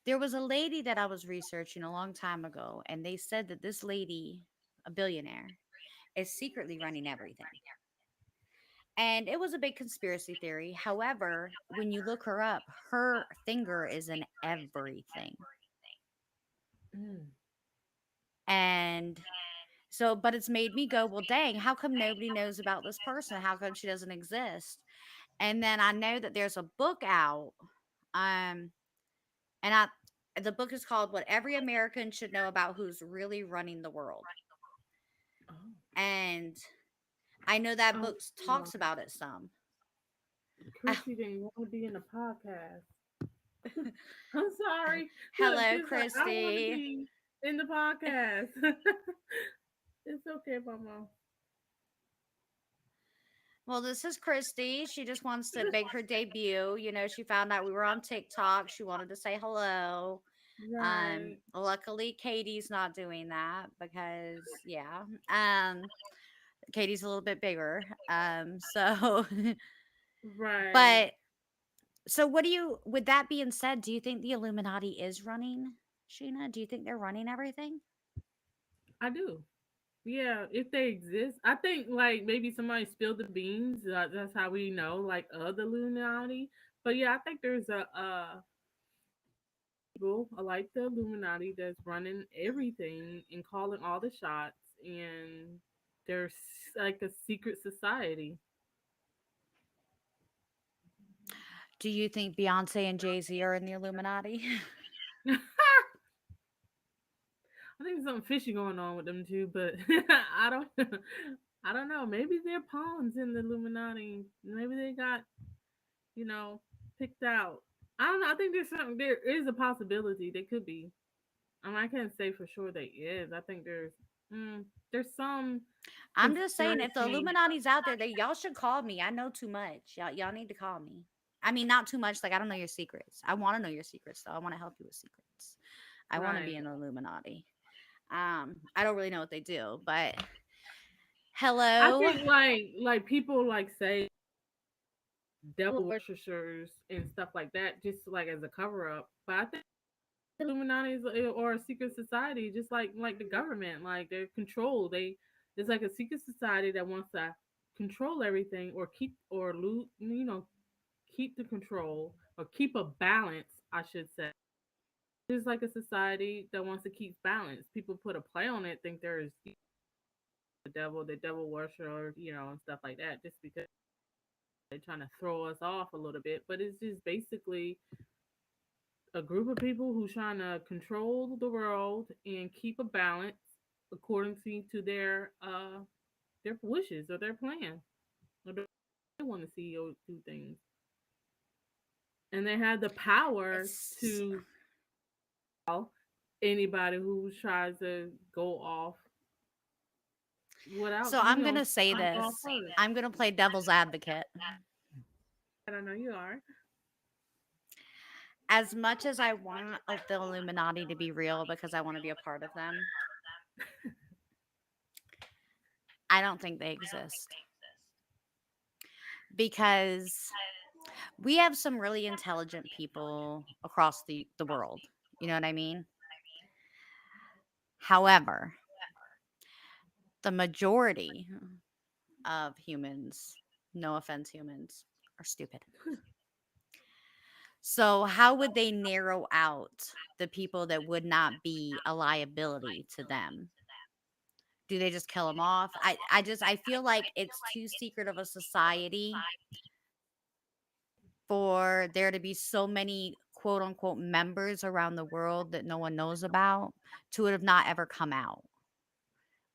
There was a lady that I was researching a long time ago, and they said that this lady, a billionaire, is secretly running everything. And it was a big conspiracy theory. However, when you look her up, her finger is in everything. Mm. And so, but it's made me go, well, dang, how come nobody knows about this person? How come she doesn't exist? And then I know that there's a book out. Um, and the book is called What Every American Should Know About Who's Really Running the World. Oh. And I know that Oh, book talks about it some. Chrissy didn't want to be in the podcast. I'm sorry. Look, Hello, she's like, I want to Christy. be in the podcast. It's okay, Mama. Well, this is Christy. She just wants to make her debut. She found out we were on TikTok. She wanted to say hello. Right, Luckily Katie's not doing that because yeah. Katie's a little bit bigger. So right. but so what do you with that being said, do you think the Illuminati is running, Sheena? Do you think they're running everything? I do. Yeah, if they exist, I think like maybe somebody spilled the beans. That's how we know like of the Illuminati. But yeah, I think there's a people like the Illuminati that's running everything and calling all the shots, and there's like a secret society. Do you think Beyonce and Jay-Z are in the Illuminati? I think there's something fishy going on with them too, but I don't, I don't know. Maybe they're pawns in the Illuminati. Maybe they got you know picked out. I don't know. I think there's something. There is a possibility they could be. I can't say for sure they is. I think mm, there's some I'm just saying, if the conspiracy. Illuminati's out there, y'all should call me. I know too much. Y'all need to call me. I mean, not too much. Like I don't know your secrets. I want to know your secrets, though. I want to help you with secrets. I want to be Right. in the Illuminati. I don't really know what they do, but I hello. think like people like say devil worshippers and stuff like that, just like as a cover up. But I think Illuminati is or a secret society, just like the government, like they're controlled. It's like a secret society that wants to control everything or keep or lose, keep the control or keep a balance, I should say. It's like a society that wants to keep balance. People put a play on it, think there's the devil worshiper, and stuff like that, just because they're trying to throw us off a little bit. But it's just basically a group of people who's trying to control the world and keep a balance according to their wishes or their plan or the they want to see or do things, and they have the power It's to anybody who tries to go off without so I'm gonna say trying to go off this. first. I'm gonna play devil's advocate. I don't know you are. As much as I want the Illuminati to be real because I want to be a part of them, I don't think they exist because we have some really intelligent people across the world. You know what I mean? However, the majority of humans, no offense, humans, are stupid. So, how would they narrow out the people that would not be a liability to them? Do they just kill them off? I feel like it's too secret of a society for there to be so many quote unquote members around the world that no one knows about to it have not ever come out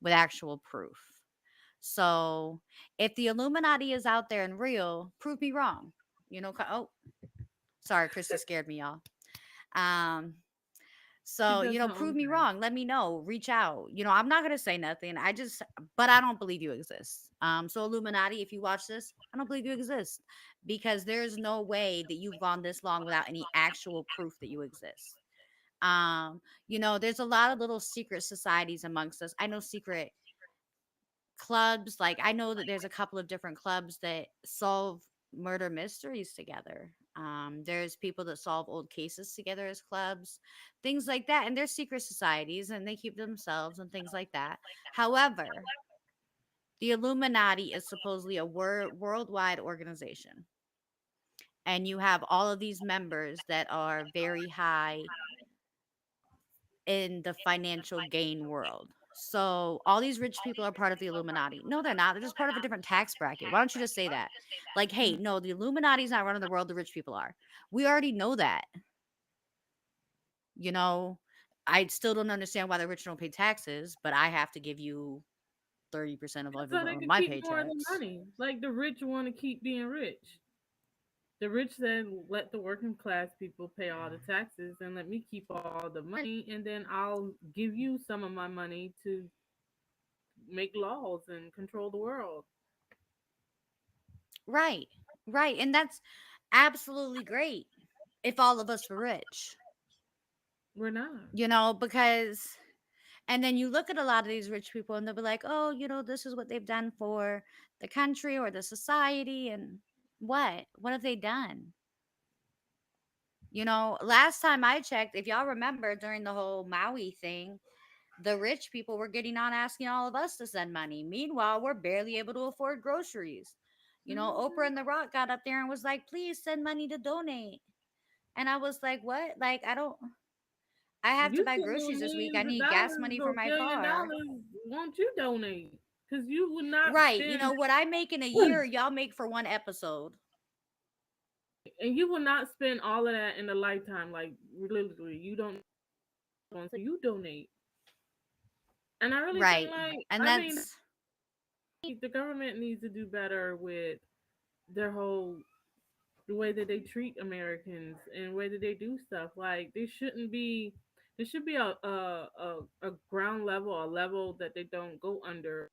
with actual proof. So if the Illuminati is out there and real, prove me wrong. Oh, sorry, Christy scared me, y'all. Um, She so, does her prove own me thing. wrong. Let me know. Reach out. I'm not gonna say nothing. But I don't believe you exist. So Illuminati, if you watch this, I don't believe you exist because there's no way that you've gone this long without any actual proof that you exist. There's a lot of little secret societies amongst us. I know secret clubs. Like I know that there's a couple of different clubs that solve murder mysteries together. There's people that solve old cases together as clubs, things like that, and they're secret societies and they keep to themselves and things like that. However, the Illuminati is supposedly a worldwide organization, and you have all of these members that are very high in the financial gain world. So all these rich people are part of the Illuminati. No, they're not. They're just part of a different tax bracket. Why don't you just say that? Like, hey, no, the Illuminati's not running the world. The rich people are. We already know that. You know, I still don't understand why the rich don't pay taxes, but I have to give you 30% of every So one they of could my keep more of the paychecks. money. Like the rich want to keep being rich. The rich then let the working class people pay all the taxes and let me keep all the money, and then I'll give you some of my money to make laws and control the world. Right. Right. And that's absolutely great if all of us were rich, We're not. because, and then you look at a lot of these rich people and they'll be like, oh, this is what they've done for the country or the society. And what have they done? Last time I checked, if y'all remember during the whole Maui thing, the rich people were getting on asking all of us to send money. Meanwhile, we're barely able to afford groceries. Oprah Hmm. and The Rock got up there and was like, please send money to donate. And I was like, what? Like, I have to You buy sitting groceries on this week. I millions of need gas dollars money for or my billion car. dollars. Won't you donate? Because you would not Right. spend, What I make in a year, y'all make for one episode. and you will not spend all of that in a lifetime. Like literally, you don't. So you donate, and I really think Right. like And I mean that's the government needs to do better with their whole the way that they treat Americans and the way that they do stuff. Like they shouldn't be. There should be a ground level, a level that they don't go under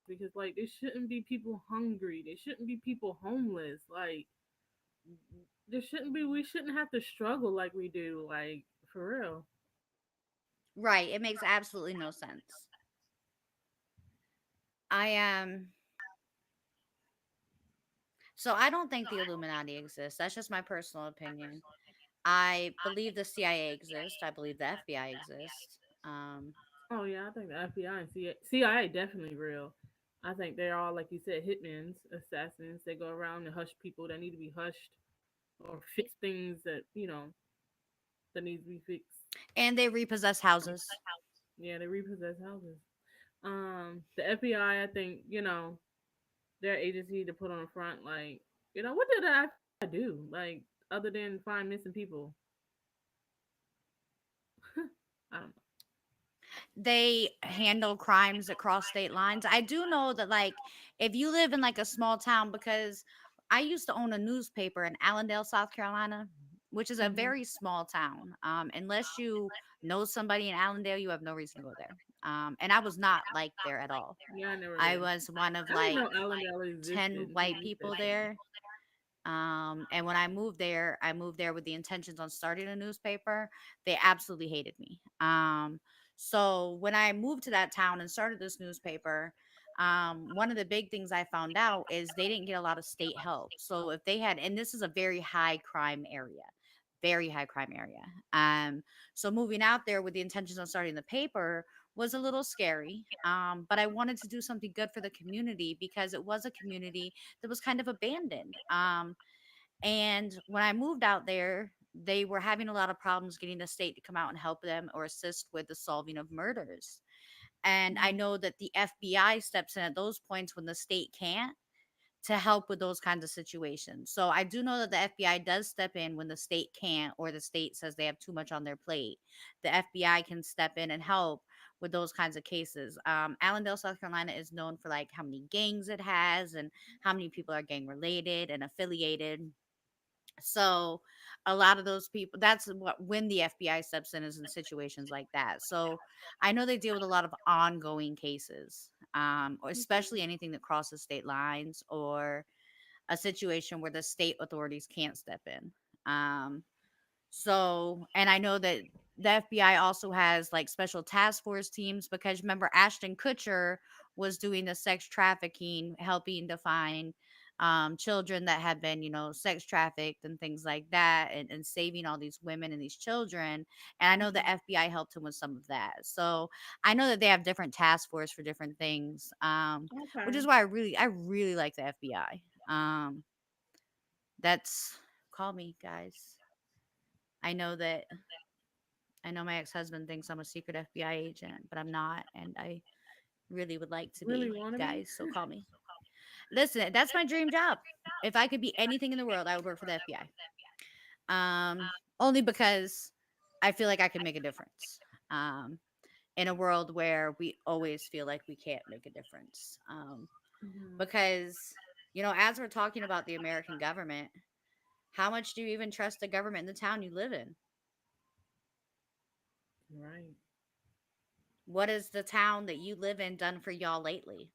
because like there shouldn't be people hungry. There shouldn't be people homeless. Like there shouldn't be. We shouldn't have to struggle like we do. Like for real. right. It makes absolutely no sense. I am. So I don't think the Illuminati exists. That's just my personal opinion. I believe the CIA exists. I believe the FBI exists. Oh yeah, I think the FBI and CIA definitely real. I think they're all like you said, hitmen's, assassins. They go around and hush people that need to be hushed or fix things that that needs to be fixed. and they repossess houses. Yeah, they repossess houses. The FBI, I think their agency to put on the front, like what did the FBI do? Like other than find missing people, I don't They handle crimes across state lines. I do know that, like, if you live in like a small town, because I used to own a newspaper in Allendale, South Carolina, which is a know. very small town. Unless you know somebody in Allendale, you have no reason to go there. And I was not liked there at all. Yeah, I never I been. was one of I didn't like know Allendale 10 existed until white you said people that. there. And when I moved there with the intentions on starting a newspaper. They absolutely hated me. So when I moved to that town and started this newspaper, one of the big things I found out is they didn't get a lot of state help. So if they had, and this is a very high crime area. So moving out there with the intentions on starting the paper was a little scary. But I wanted to do something good for the community because it was a community that was kind of abandoned. And when I moved out there, they were having a lot of problems getting the state to come out and help them or assist with the solving of murders. And I Mhm. know that the FBI steps in at those points when the state can't to help with those kinds of situations. So I do know that the FBI does step in when the state can't or the state says they have too much on their plate. The FBI can step in and help with those kinds of cases. Allendale, South Carolina is known for like how many gangs it has and how many people are gang related and affiliated. So a lot of those people, that's what when the FBI steps in is in situations like that. So I know they deal with a lot of ongoing cases, or especially anything that crosses state lines or a situation where the state authorities can't step in. So, and I know that the FBI also has like special task force teams because remember Ashton Kutcher was doing the sex trafficking, helping to find children that had been, sex trafficked and things like that, and saving all these women and these children. And I know the Mhm. FBI helped him with some of that. So I know that they have different task force for different things, which Okay. is why I really like the FBI. That's call me guys. I know that I know my ex husband thinks I'm a secret FBI agent, but I'm not. And I really would like to Really be, want to be? guys. So call me. Listen, that's my dream job. If I could be anything in the world, I would work for the FBI. Only because I feel like I can make a difference. In a world where we always feel like we can't make a difference. Hmm. Because, as we're talking about the American government, how much do you even trust the government in the town you live in? Right. What has the town that you live in done for y'all lately?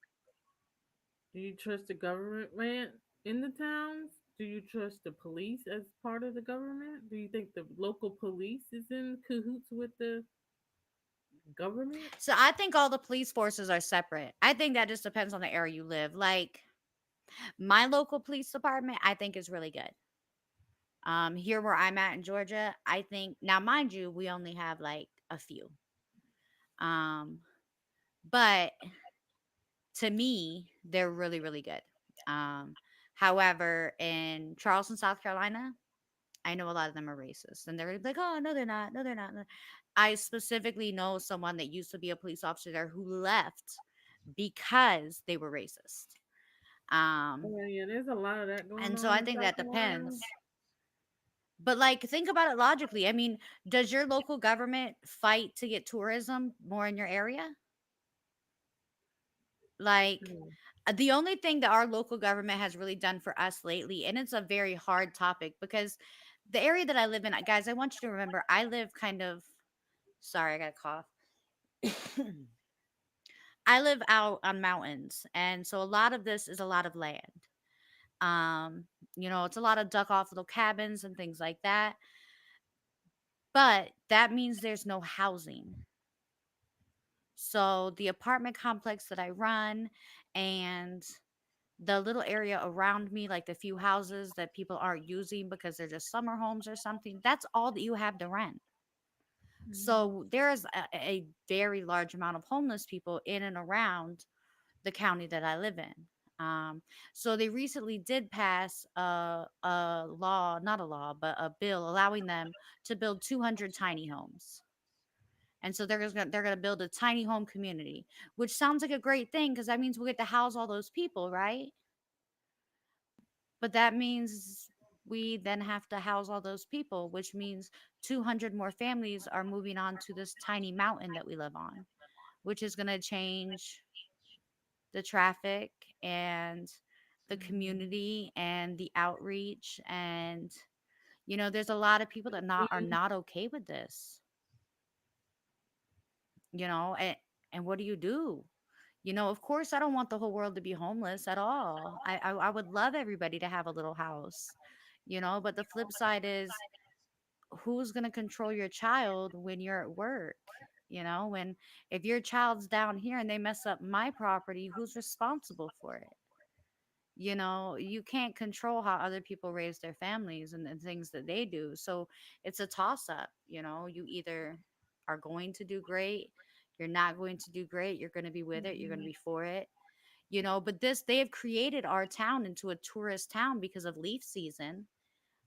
Do you trust the government, man? in the towns? Do you trust the police as part of the government? Do you think the local police is in cahoots with the government? So I think all the police forces are separate. I think that just depends on the area you live. Like my local police department, I think is really good. Here where I'm at in Georgia, I think now, mind you, we only have like a few. Um, but to me, they're really, really good. Um, However, in Charleston, South Carolina, I know a lot of them are racist, and they're like, "Oh, no, they're not. No, they're not." No." I specifically know someone that used to be a police officer there who left because they were racist. Um, Oh yeah, there's a lot of that going and so on I in think South that Carolina. depends. But like, think about it logically. I mean, does your local government fight to get tourism more in your area? Like, Mm. the only thing that our local government has really done for us lately, and it's a very hard topic because the area that I live in, guys, I want you to remember, I live kind of, sorry, I got a cough. I live out on mountains, and so a lot of this is a lot of land. Um, it's a lot of duck off little cabins and things like that. But that means there's no housing. So the apartment complex that I run and the little area around me, like the few houses that people aren't using because they're just summer homes or something, that's all that you have to rent. Mhm. So there's a very large amount of homeless people in and around the county that I live in. So they recently did pass a law, not a law, but a bill allowing them to build 200 tiny homes. And so they're gonna build a tiny home community, which sounds like a great thing because that means we'll get to house all those people, right? But that means we then have to house all those people, which means 200 more families are moving on to this tiny mountain that we live on, which is going to change the traffic and the Mhm. community and the outreach. And there's a lot of people that not are We not okay with this. And what do you do? Of course, I don't want the whole world to be homeless at all. I would love everybody to have a little house, but the flip side is, who's going to control your child when you're at work? When if your child's down here and they mess up my property, who's responsible for it? You can't control how other people raise their families and things that they do. So it's a toss up. You either are going to do great, you're not going to do great, you're going to be with it, you're going to Mhm. be for it. But they have created our town into a tourist town because of leaf season,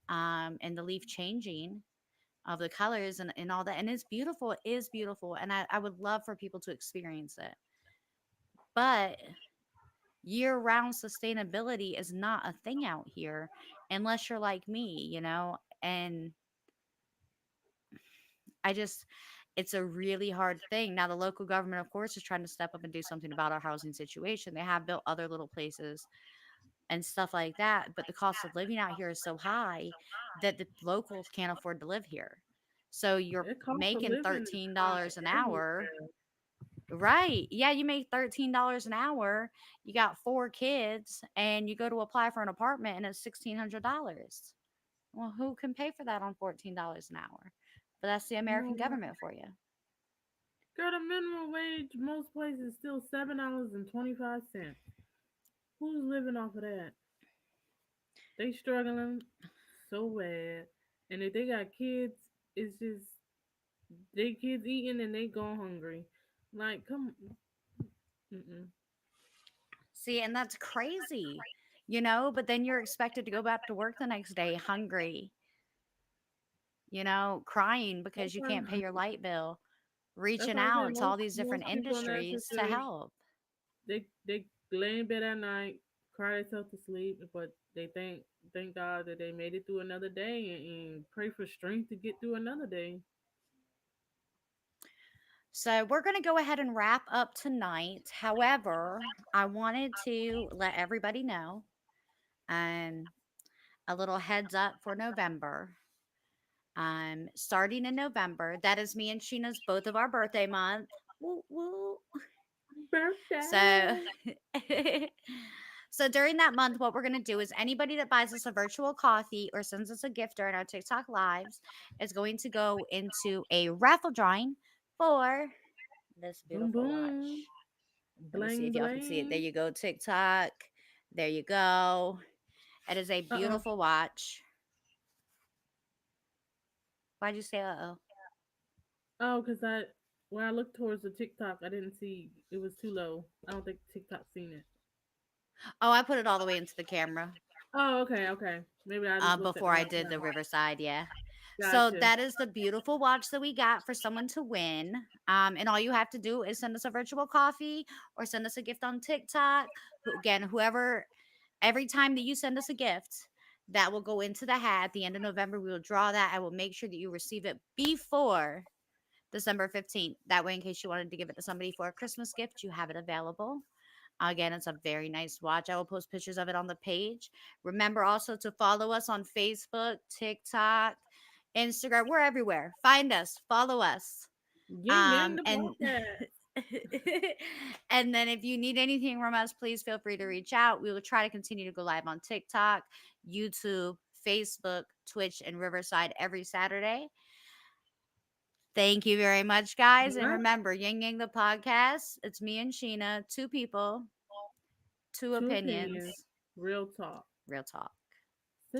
and the leaf changing of the colors and all that. And it's beautiful. It is beautiful. And I would love for people to experience it. But year round sustainability is not a thing out here unless you're like me. And I just, it's a really hard thing. Now, the local government, of course, is trying to step up and do something about our housing situation. They have built other little places and stuff like that. But the cost of living out here is so high that the locals can't afford to live here. So you're The cost of making living is high $13 an hour. everywhere. Right. Yeah, you make $13 an hour. You got four kids and you go to apply for an apartment and it's $1,600. Well, who can pay for that on $14 an hour? But that's the American No, government for you. girl, the minimum wage most places is still $7.25. Who's living off of that? They struggling so bad, and if they got kids, it's just they kids eating and they going hungry. Like, come, mm-mm. See, and that's crazy, but then you're expected to go back to work the next day hungry, crying because That's you why can't pay your light bill, reaching I say out to all these different most people in that industries to situation, help. they lay in bed at night, cry themselves to sleep, but they thank God that they made it through another day and pray for strength to get through another day. So we're going to go ahead and wrap up tonight. However, I wanted to let everybody know, um, a little heads up for November. Starting in November, that is me and Sheena's both of our birthday month. Woo, woo. So, Birthday. So during that month, what we're going to do is anybody that buys us a virtual coffee or sends us a gift during our TikTok lives is going to go into a raffle drawing for this Boom beautiful boom. watch. Let me see Bling if y'all can see it. There bling. you go, TikTok. There you go. It is a Uh-oh. beautiful watch. Why'd you say uh oh? Oh, because when I looked towards the TikTok, I didn't see it was too low. I don't think TikTok seen it. Oh, I put it all the way into the camera Oh, okay, okay. Maybe I just looked at before the I wrong did the camera. Riverside. Yeah. So Gotcha. that is the beautiful watch that we got for someone to win. And all you have to do is send us a virtual coffee or send us a gift on TikTok. Again, whoever, every time that you send us a gift, that will go into the hat at the end of November. We will draw that. I will make sure that you receive it before December 15th. That way, in case you wanted to give it to somebody for a Christmas gift, you have it available. Again, it's a very nice watch. I will post pictures of it on the page. Remember also to follow us on Facebook, TikTok, Instagram. We're everywhere. Find us, follow us. Ying yang the And podcast. and then if you need anything from us, please feel free to reach out. We will try to continue to go live on TikTok, YouTube, Facebook, Twitch, and Riverside every Saturday. Thank you very much, guys. And What? remember, Ying Yang the podcast. It's me and Sheena, two people, two Two opinions. opinions, Real talk. real talk.